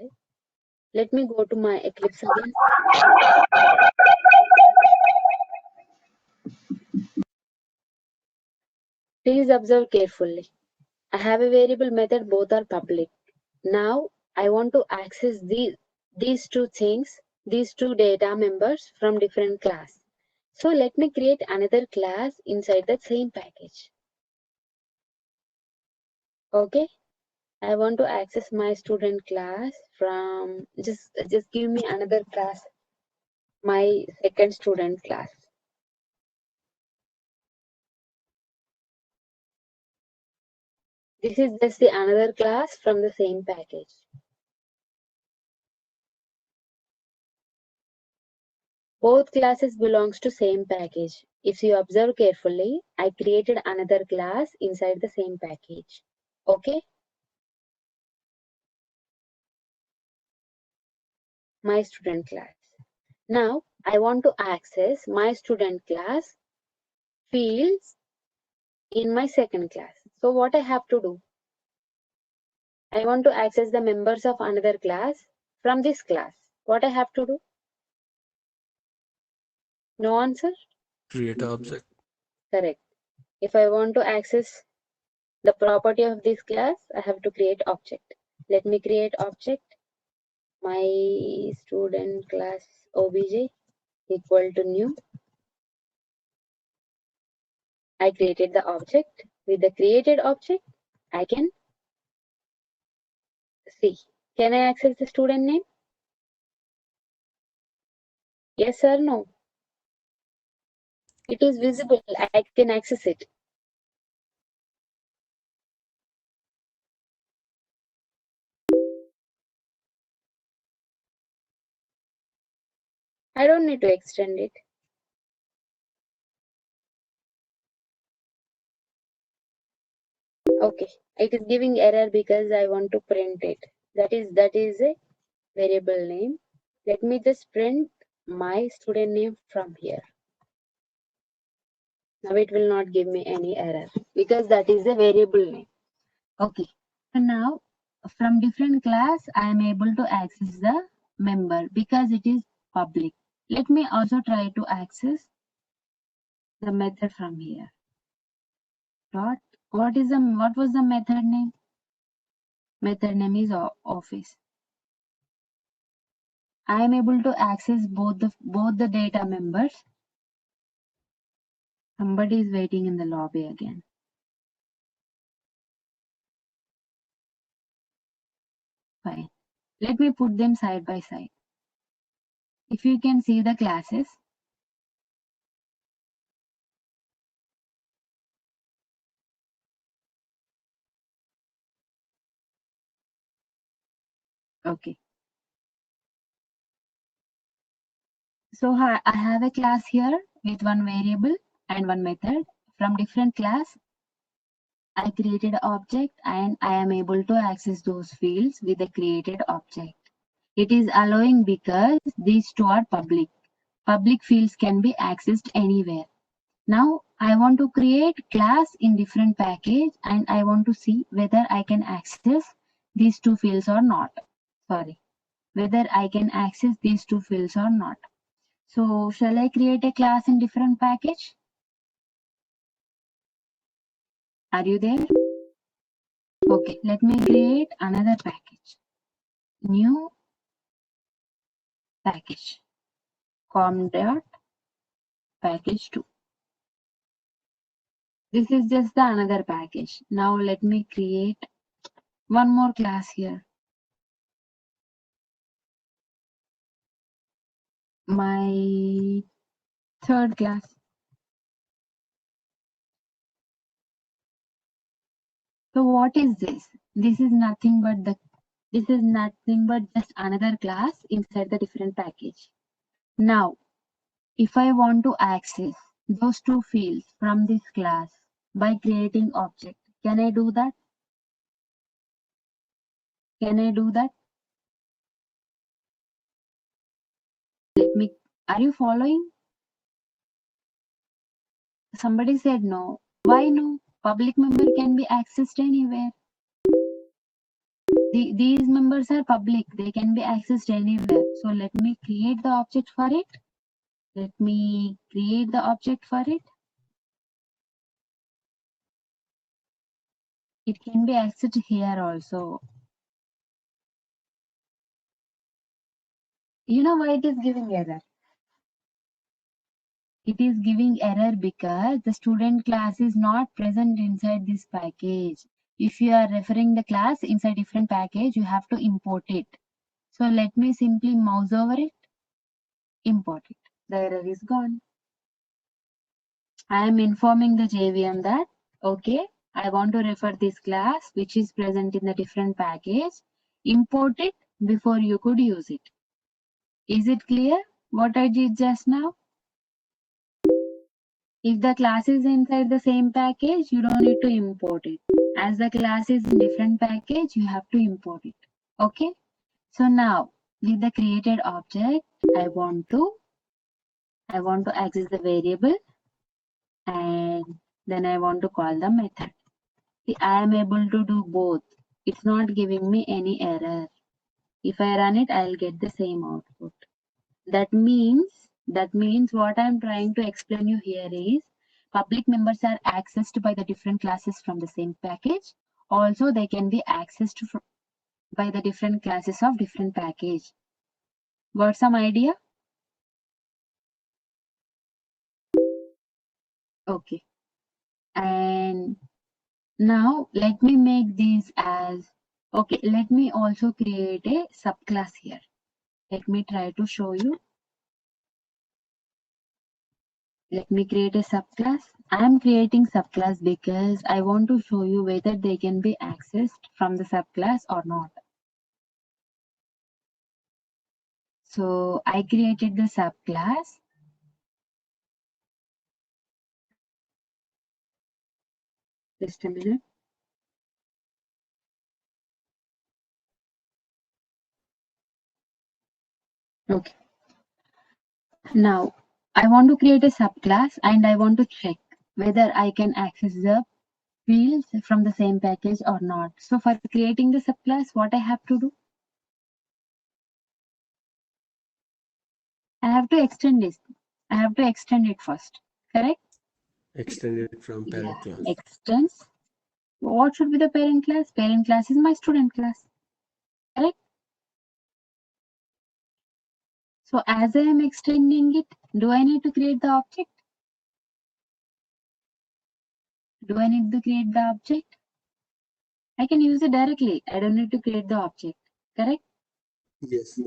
Let me go to my Eclipse again. Please observe carefully. I have a variable method, both are public. Now I want to access these two things, these two data members from different class. So let me create another class inside the same package. Okay, I want to access my student class from just give me another class. my second student class. This is just the another class from the same package. Both classes belongs to same package. If you observe carefully, I created another class inside the same package. Okay? My student class. Now, I want to access my student class fields in my second class. So what I have to do? I want to access the members of another class from this class. What I have to do? No answer? Create an object. Correct. If I want to access the property of this class, I have to create object. Let me create object. My student class obj equal to new. I created the object. With the created object, I can see. Can I access the student name? Yes or no? It is visible. I can access it. I don't need to extend it. Okay, it is giving error because I want to print it. That is a variable name. Let me just print my student name from here. Now it will not give me any error because that is a variable name. Okay, so now from different class I am able to access the member because it is public. Let me also try to access the method from here. What was the method name? Method name is office. I am able to access both the data members. Somebody is waiting in the lobby again. Fine. Let me put them side by side. If you can see the classes, okay. So I have a class here with one variable and one method. From different class, I created an object and I am able to access those fields with the created object. It is allowing because these two are public. Public fields can be accessed anywhere. Now I want to create class in different package and I want to see whether I can access these two fields or not. Sorry, whether I can access these two fields or not. So shall I create a class in different package? Are you there? Okay, let me create another package. New package. com.package2. This is just the another package. Now let me create one more class here. My third class. So what is this? This is nothing but just another class inside the different package. Now, if I want to access those two fields from this class by creating object, can I do that? Can I do that? Are you following? Somebody said no. Why no? Public member can be accessed anywhere. These members are public. They can be accessed anywhere. So let me create the object for it. Let me create the object for it. It can be accessed here also. You know why it is giving error? It is giving error because the student class is not present inside this package. If you are referring the class inside different package, you have to import it. So let me simply mouse over it. import it. The error is gone. I am informing the JVM that, okay, I want to refer this class which is present in the different package. Import it before you could use it. Is it clear what I did just now? If the class is inside the same package, you don't need to import it. As the class is in different package, you have to import it. Okay. So now with the created object, I want to access the variable and then I want to call the method. See, I am able to do both. It's not giving me any error. If I run it, I'll get the same output. That means what I'm trying to explain you here is public members are accessed by the different classes from the same package. Also, they can be accessed by the different classes of different package. Got some idea? Okay. And now let me make these as, okay, let me also create a subclass here. Let me try to show you. Let me create a subclass. I am creating subclass because I want to show you whether they can be accessed from the subclass or not. So I created the subclass. Just a minute. Okay. Now I want to create a subclass and I want to check whether I can access the fields from the same package or not. So for creating the subclass, what I have to do? I have to extend this. I have to extend it first. Correct? Extend it from parent class. Extends. What should be the parent class? Parent class is my student class. Correct? So as I am extending it, do I need to create the object? Do I need to create the object? I can use it directly. I don't need to create the object. Correct? Yes.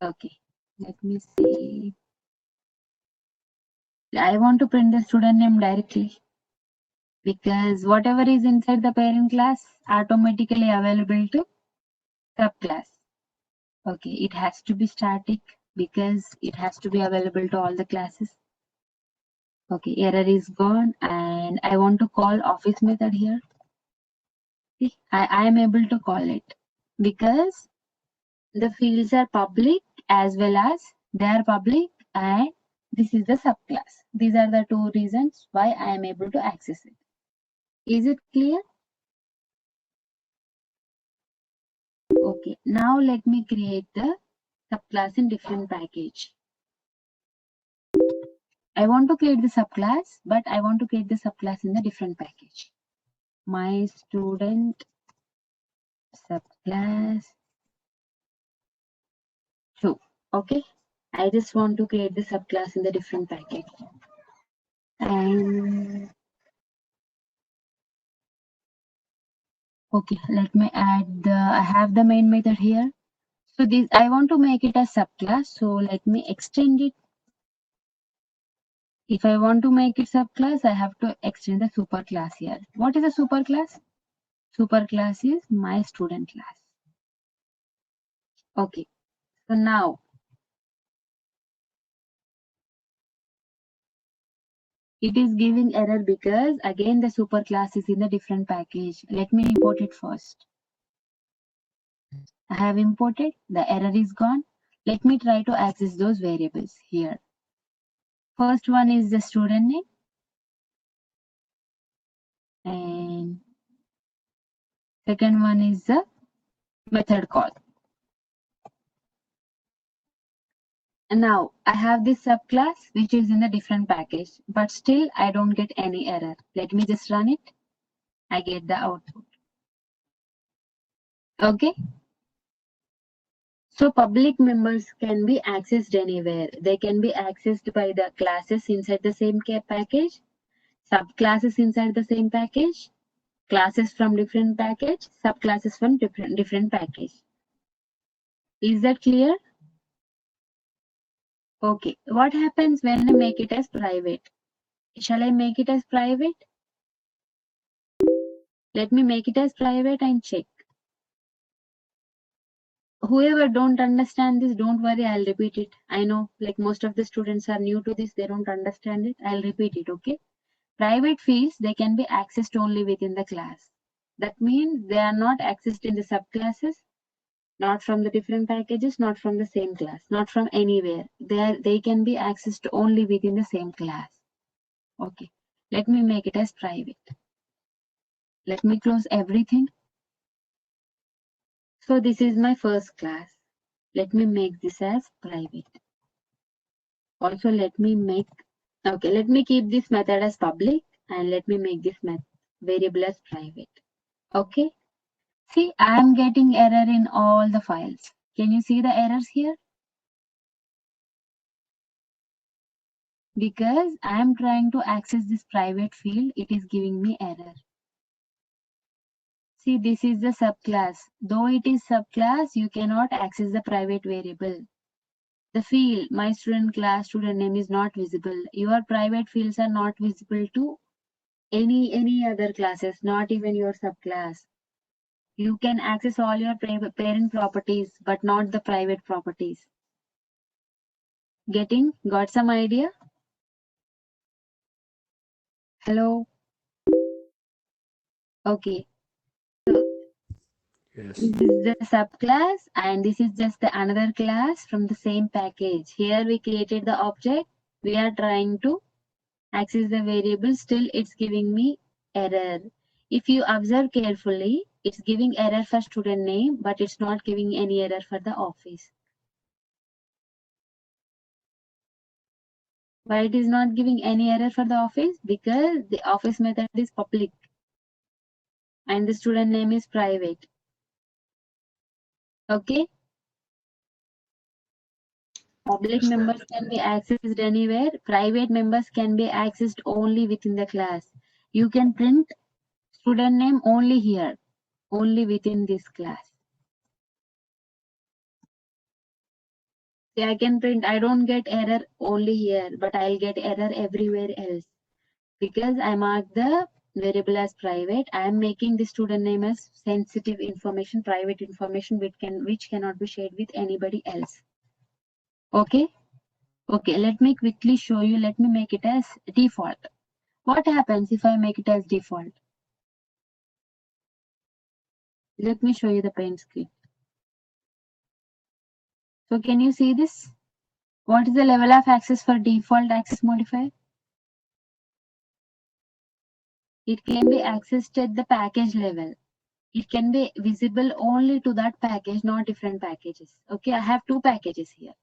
Okay. Let me see. I want to print the student name directly because whatever is inside the parent class automatically available to subclass. Okay, it has to be static because it has to be available to all the classes. Okay, error is gone and I want to call office method here. See, I am able to call it because the fields are public as well as they are public and this is the subclass. These are the two reasons why I am able to access it. Is it clear? Okay, now let me create the subclass in different package. I want to create the subclass, but I want to create the subclass in the different package. My student subclass 2. Okay, I just want to create the subclass in the different package. And okay, let me add the, I have the main method here. So this, I want to make it a subclass. So let me extend it. If I want to make it subclass, I have to extend the superclass here. What is a superclass? Superclass is my student class. Okay, so now it is giving error because again the superclass is in the different package. Let me import it first. I have imported, the error is gone. Let me try to access those variables here. First one is the student name and second one is the method call. And now I have this subclass which is in a different package, but still I don't get any error. Let me just run it. I get the output. Okay. So public members can be accessed anywhere. They can be accessed by the classes inside the same package, subclasses inside the same package, classes from different package, subclasses from different package. Is that clear? Okay, what happens when I make it as private? Shall I make it as private? Let me make it as private and check. Whoever don't understand this, don't worry, I'll repeat it. I know like most of the students are new to this, they don't understand it. I'll repeat it, okay? Private fields, they can be accessed only within the class. That means they are not accessed in the subclasses, not from the different packages, not from the same class, not from anywhere. They can be accessed only within the same class. Okay, let me make it as private. Let me close everything. So this is my first class. Let me make this as private. Also let me make, okay, let me keep this method as public and let me make this variable as private. Okay. See, I am getting error in all the files. Can you see the errors here? Because I am trying to access this private field, it is giving me error. See, this is the subclass. Though it is subclass, you cannot access the private variable. The field, my student class, student name is not visible. Your private fields are not visible to any other classes, not even your subclass. You can access all your parent properties, but not the private properties. Got some idea? Hello? Okay. So Yes. this is the subclass and this is just the another class from the same package. Here we created the object. We are trying to access the variable. Still it's giving me error. If you observe carefully, it's giving error for student name, but it's not giving any error for the office. Why it is not giving any error for the office? Because the office method is public and the student name is private. Okay. Public members can be accessed anywhere. Private members can be accessed only within the class. You can print student name only here, only within this class. See, I can print, I don't get error only here, but I'll get error everywhere else. Because I mark the variable as private, I am making the student name as sensitive information, private information, which cannot be shared with anybody else. Okay. Okay, let me quickly show you. Let me make it as default. What happens if I make it as default? Let me show you the paint screen. So can you see this? What is the level of access for default access modifier? It can be accessed at the package level. It can be visible only to that package, not different packages. Okay, I have two packages here.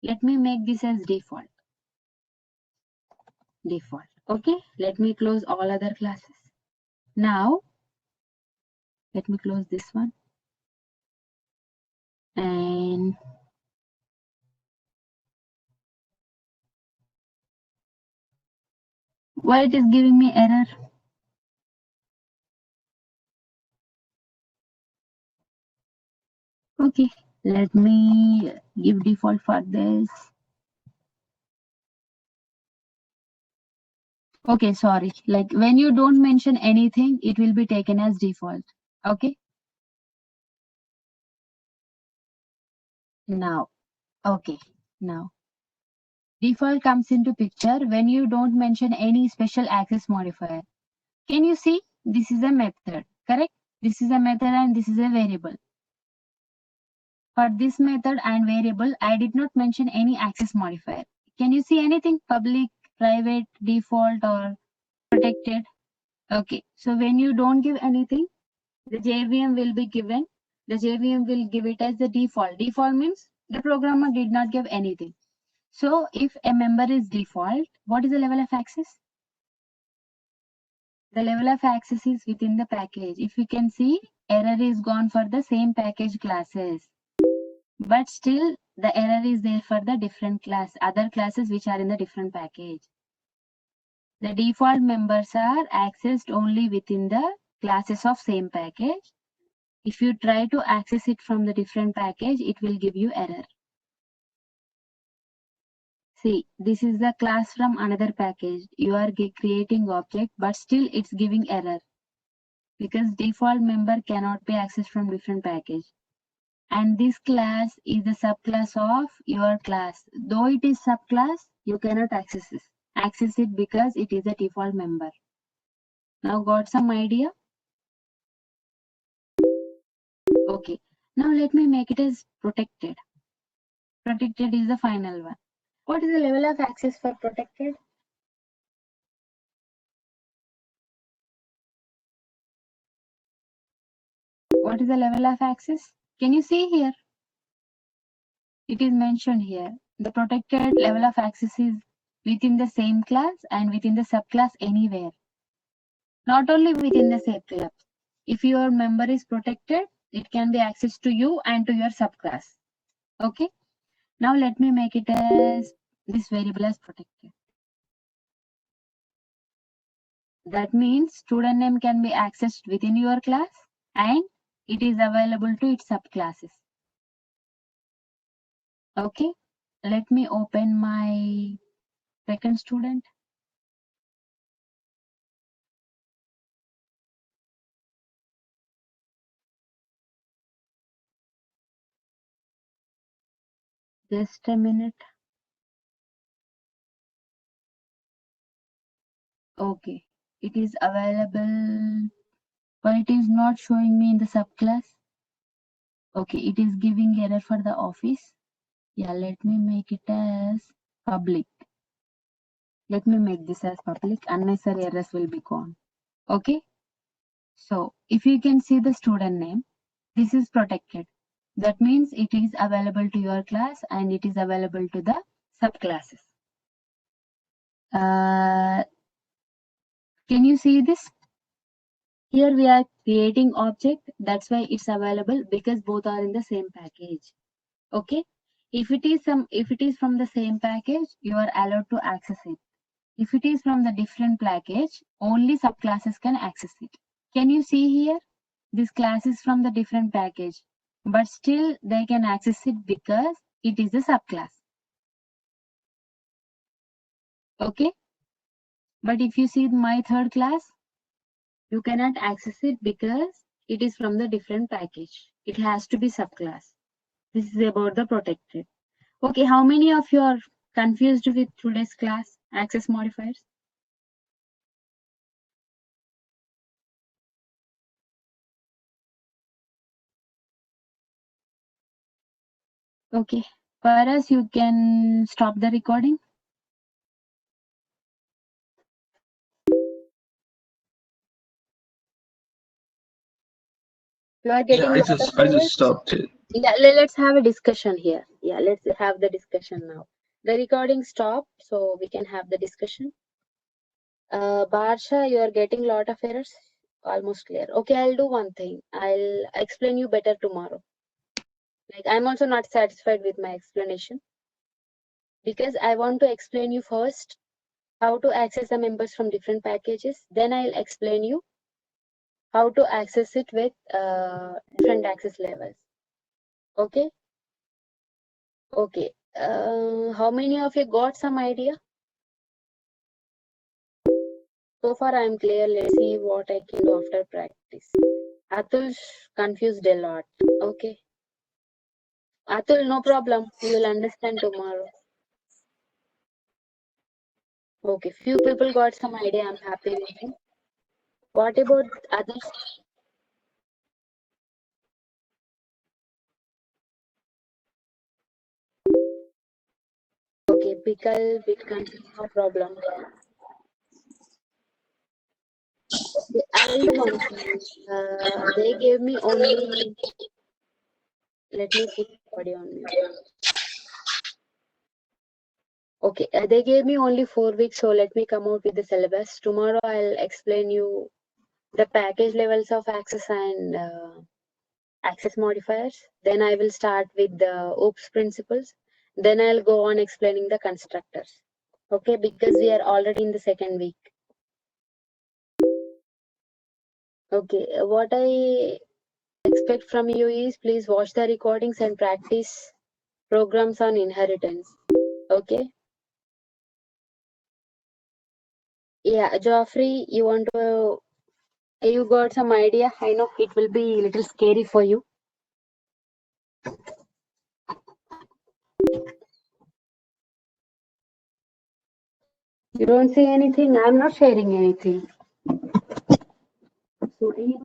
Let me make this as default. Default. Okay, let me close all other classes. Now, let me close this one. And why it is giving me error? Okay, let me give default for this. Okay, sorry. Like when you don't mention anything, it will be taken as default. Okay. Now, okay. Now, default comes into picture when you don't mention any special access modifier. Can you see? This is a method, correct? This is a method and this is a variable. For this method and variable, I did not mention any access modifier. Can you see anything? Public, private, default, or protected? Okay. So when you don't give anything, the JVM will be given. The JVM will give it as the default. Default means the programmer did not give anything. So if a member is default, what is the level of access? The level of access is within the package. If you can see, error is gone for the same package classes. But still the error is there for the different class, other classes which are in the different package. The default members are accessed only within the classes of same package. If you try to access it from the different package, it will give you error. See, this is the class from another package. You are creating object, but still it's giving error because default member cannot be accessed from different package. And this class is the subclass of your class. Though it is subclass, you cannot access it because it is a default member. Now got some idea? Okay. Now let me make it as protected. Protected is the final one. What is the level of access for protected? What is the level of access? Can you see here? It is mentioned here. The protected level of access is within the same class and within the subclass anywhere. Not only within the same class. If your member is protected, it can be accessed to you and to your subclass. Okay. Now let me make it as this variable as protected. That means student name can be accessed within your class and it is available to its subclasses. Okay. Let me open my second student. Just a minute. Okay. It is available, but it is not showing me in the subclass. Okay. It is giving error for the office. Yeah, let me make it as public. Let me make this as public. Unnecessary errors will be gone. Okay. So if you can see the student name, this is protected. That means it is available to your class and it is available to the subclasses. Can you see this? Here we are creating object. That's why it's available because both are in the same package. Okay. If it is from the same package, you are allowed to access it. If it is from the different package, only subclasses can access it. Can you see here? This class is from the different package, but still they can access it because it is a subclass. Okay. But if you see my third class, you cannot access it because it is from the different package. It has to be subclass. This is about the protected. Okay. How many of you are confused with today's class access modifiers? Okay. Paras, you can stop the recording. You are getting Yeah, lot of I errors. just stopped it. Yeah, let's have a discussion here. Yeah, let's have the discussion now. The recording stopped, so we can have the discussion. Barsha, you are getting lot of errors. Almost clear. Okay, I'll do one thing. I'll explain you better tomorrow. Like I'm also not satisfied with my explanation because I want to explain you first how to access the members from different packages. Then I'll explain you how to access it with different access levels. Okay. Okay. How many of you got some idea? So far I'm clear. Let's see what I can do after practice. Atul's confused a lot. Okay. Atul, no problem. You will understand tomorrow. Okay. Few people got some idea. I'm happy with it. What about others? Okay. Pickle, bit confused. No problem. Okay, I'll do one thing. They gave me only. Let me put audio on mute. Okay, they gave me only 4 weeks, so let me come out with the syllabus. Tomorrow I'll explain you the package levels of access and access modifiers. Then I will start with the OOPS principles. Then I'll go on explaining the constructors. Okay, because we are already in the second week. Okay, what I expect from you is please watch the recordings and practice programs on inheritance. Okay. Yeah, Joffrey, you got some idea? I know it will be a little scary for you. You don't say anything. I'm not sharing anything. So